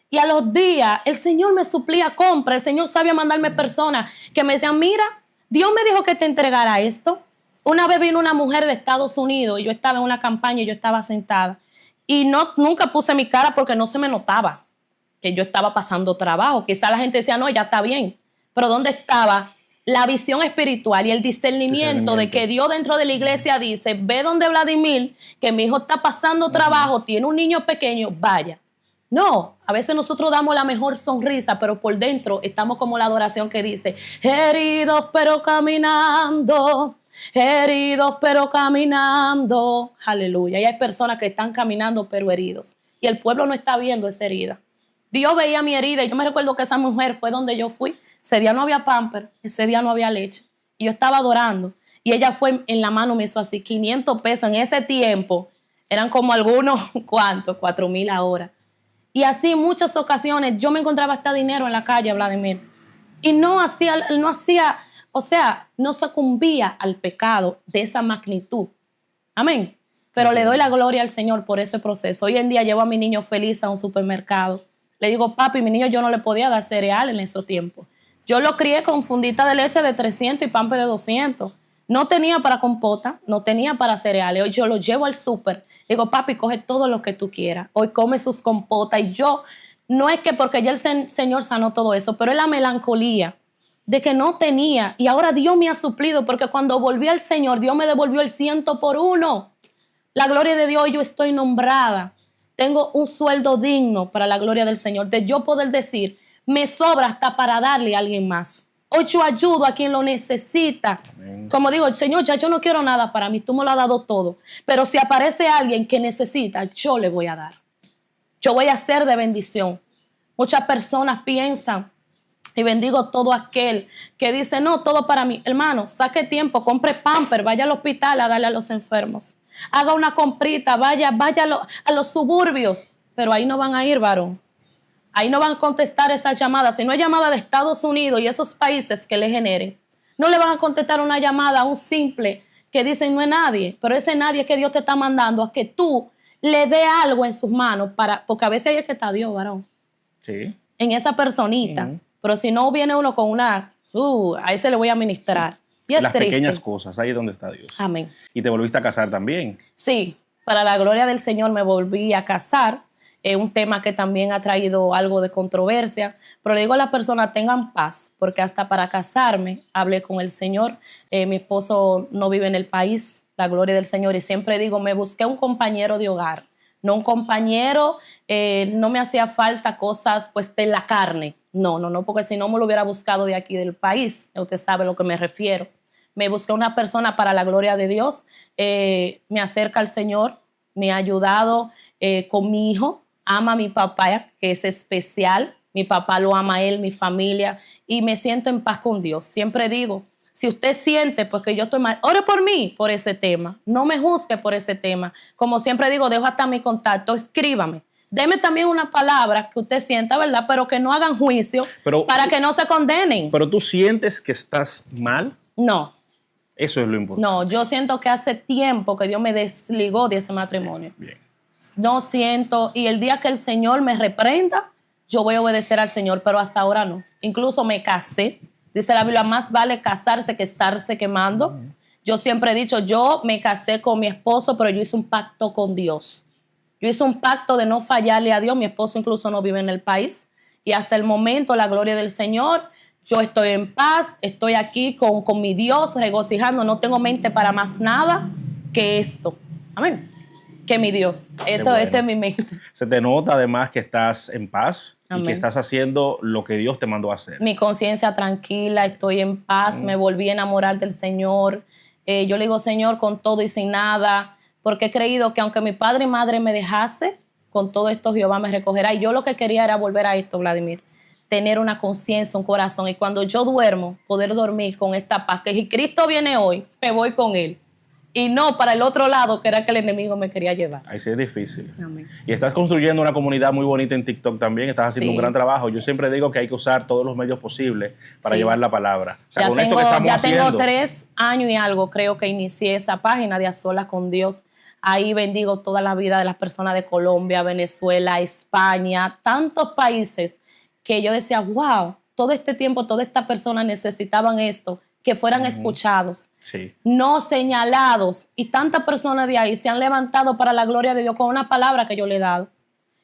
Y a los días el Señor me suplía compra, el Señor sabía mandarme personas que me decían, mira, Dios me dijo que te entregara esto. Una vez vino una mujer de Estados Unidos y yo estaba en una campaña y yo estaba sentada y nunca puse mi cara porque no se me notaba que yo estaba pasando trabajo. Quizá la gente decía, no, ya está bien. Pero ¿dónde estaba la visión espiritual y el discernimiento de que Dios dentro de la iglesia dice, ve donde Vladimir, que mi hijo está pasando trabajo, tiene un niño pequeño, vaya? No, a veces nosotros damos la mejor sonrisa, pero por dentro estamos como la adoración que dice, heridos pero caminando, heridos pero caminando. Aleluya. Y hay personas que están caminando pero heridos. Y el pueblo no está viendo esa herida. Dios veía mi herida y yo me recuerdo que esa mujer fue donde yo fui. Ese día no había pamper, ese día no había leche. Y yo estaba adorando. Y ella fue en la mano, me hizo así, 500 pesos. En ese tiempo eran como algunos, ¿cuántos? 4,000 ahora. Y así muchas ocasiones yo me encontraba hasta dinero en la calle, Vladimir. Y no sucumbía al pecado de esa magnitud. Amén. Pero le doy la gloria al Señor por ese proceso. Hoy en día llevo a mi niño feliz a un supermercado. Le digo, papi, mi niño yo no le podía dar cereal en esos tiempos. Yo lo crié con fundita de leche de 300 y pampe de 200. No tenía para compota, no tenía para cereales. Hoy yo lo llevo al súper. Digo, papi, coge todo lo que tú quieras. Hoy come sus compotas. Y yo, no es que porque ya el Señor sanó todo eso, pero es la melancolía de que no tenía. Y ahora Dios me ha suplido, porque cuando volví al Señor, Dios me devolvió el 100 por 1. La gloria de Dios, yo estoy nombrada. Tengo un sueldo digno para la gloria del Señor. De yo poder decir, me sobra hasta para darle a alguien más. Hoy yo ayudo a quien lo necesita. Amén. Como digo, Señor, ya yo no quiero nada para mí, tú me lo has dado todo. Pero si aparece alguien que necesita, yo le voy a dar. Yo voy a ser de bendición. Muchas personas piensan, y bendigo todo aquel que dice, no, todo para mí. Hermano, saque tiempo, compre pamper, vaya al hospital a darle a los enfermos. Haga una comprita, vaya a los suburbios. Pero ahí no van a ir, varón. Ahí no van a contestar esas llamadas. Si no hay llamada de Estados Unidos y esos países que le generen, no le van a contestar una llamada a un simple que dicen no es nadie. Pero ese nadie es que Dios te está mandando a que tú le dé algo en sus manos. Porque a veces ahí es que está Dios, varón. Sí. En esa personita. Pero si no viene uno con una... a ese le voy a ministrar. Y es las triste. Pequeñas cosas, ahí es donde está Dios. Amén. ¿Y te volviste a casar también? Sí, para la gloria del Señor me volví a casar. Un tema que también ha traído algo de controversia, pero le digo a las personas, tengan paz, porque hasta para casarme hablé con el Señor. Mi esposo no vive en el país, la gloria del Señor, y siempre digo, me busqué un compañero de hogar, no un compañero, no me hacía falta cosas pues de la carne, no, porque si no me lo hubiera buscado de aquí del país, usted sabe a lo que me refiero. Me busqué una persona para la gloria de Dios, me acerca al Señor, me ha ayudado con mi hijo, ama a mi papá, que es especial. Mi papá lo ama a él, mi familia, y me siento en paz con Dios. Siempre digo, si usted siente pues que yo estoy mal, ore por mí por ese tema. No me juzgue por ese tema. Como siempre digo, dejo hasta mi contacto, escríbame. Deme también una palabra que usted sienta, ¿verdad? Pero que no hagan juicio para que no se condenen. ¿Pero tú sientes que estás mal? No. Eso es lo importante. No, yo siento que hace tiempo que Dios me desligó de ese matrimonio. Bien. No siento, y el día que el Señor me reprenda, yo voy a obedecer al Señor, pero hasta ahora no. Incluso me casé. Dice la Biblia, más vale casarse que estarse quemando. Yo siempre he dicho, yo me casé con mi esposo, pero yo hice un pacto con Dios. Yo hice un pacto de no fallarle a Dios. Mi esposo incluso no vive en el país. Y hasta el momento, la gloria del Señor, yo estoy en paz, estoy aquí con mi Dios, regocijando. No tengo mente para más nada que esto. Amén. Que mi Dios. Esto es mi mente. Se te nota además que estás en paz. Amén. Y que estás haciendo lo que Dios te mandó a hacer. Mi conciencia tranquila, estoy en paz, me volví a enamorar del Señor. Yo le digo, Señor, con todo y sin nada, porque he creído que aunque mi padre y madre me dejase, con todo esto Jehová me recogerá. Y yo lo que quería era volver a esto, Vladimir, tener una conciencia, un corazón. Y cuando yo duermo, poder dormir con esta paz, que si Cristo viene hoy, me voy con Él. Y no para el otro lado, que era que el enemigo me quería llevar. Ahí sí es difícil. Amén. Y estás construyendo una comunidad muy bonita en TikTok también. Estás haciendo un gran trabajo. Yo siempre digo que hay que usar todos los medios posibles para llevar la palabra. O sea, ya con tengo, esto que estamos haciendo. Tengo 3 años y algo, creo que inicié esa página de A Solas con Dios. Ahí bendigo toda la vida de las personas de Colombia, Venezuela, España, tantos países que yo decía, wow, todo este tiempo, todas estas personas necesitaban esto, que fueran escuchados. Sí. No señalados, y tantas personas de ahí se han levantado para la gloria de Dios con una palabra que yo le he dado.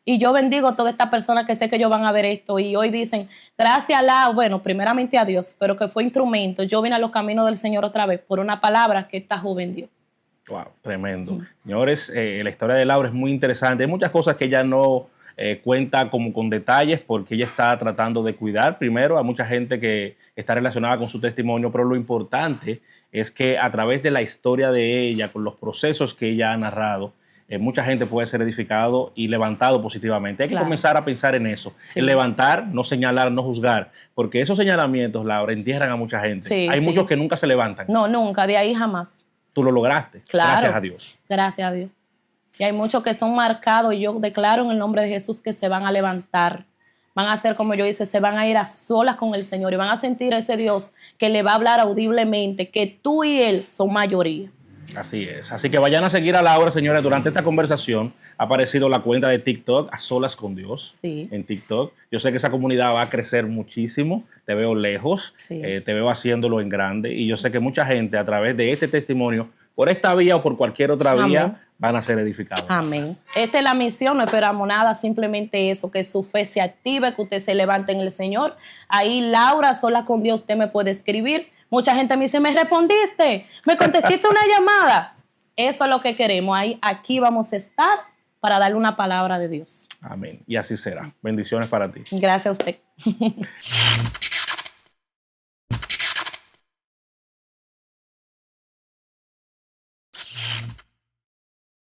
Y yo bendigo a todas estas personas que sé que ellos van a ver esto y hoy dicen, gracias bueno, primeramente a Dios, pero que fue instrumento. Yo vine a los caminos del Señor otra vez por una palabra que esta joven dio. Wow, tremendo. Señores, la historia de Laura es muy interesante. Hay muchas cosas que ella no cuenta como con detalles porque ella está tratando de cuidar primero a mucha gente que está relacionada con su testimonio, pero lo importante es que a través de la historia de ella, con los procesos que ella ha narrado, mucha gente puede ser edificado y levantado positivamente. Hay que comenzar a pensar en eso, en levantar, no señalar, no juzgar, porque esos señalamientos, Laura, entierran a mucha gente. Hay muchos que nunca se levantan. No, nunca, de ahí jamás. Tú lo lograste, gracias a Dios. Gracias a Dios. Y hay muchos que son marcados y yo declaro en el nombre de Jesús que se van a levantar. Van a hacer como yo hice, se van a ir a solas con el Señor y van a sentir a ese Dios que le va a hablar audiblemente, que tú y Él son mayoría. Así es. Así que vayan a seguir a Laura, señores. Durante esta conversación ha aparecido la cuenta de TikTok, A Solas con Dios, en TikTok. Yo sé que esa comunidad va a crecer muchísimo. Te veo lejos, te veo haciéndolo en grande. Y yo sé que mucha gente a través de este testimonio, por esta vía o por cualquier otra vía, van a ser edificados. Amén. Esta es la misión, no esperamos nada, simplemente eso, que su fe se active, que usted se levante en el Señor. Ahí, Laura, Solas con Dios, usted me puede escribir. Mucha gente me dice, me respondiste, me contestaste una llamada. Eso es lo que queremos. Ahí, aquí vamos a estar para darle una palabra de Dios. Amén. Y así será. Bendiciones para ti. Gracias a usted.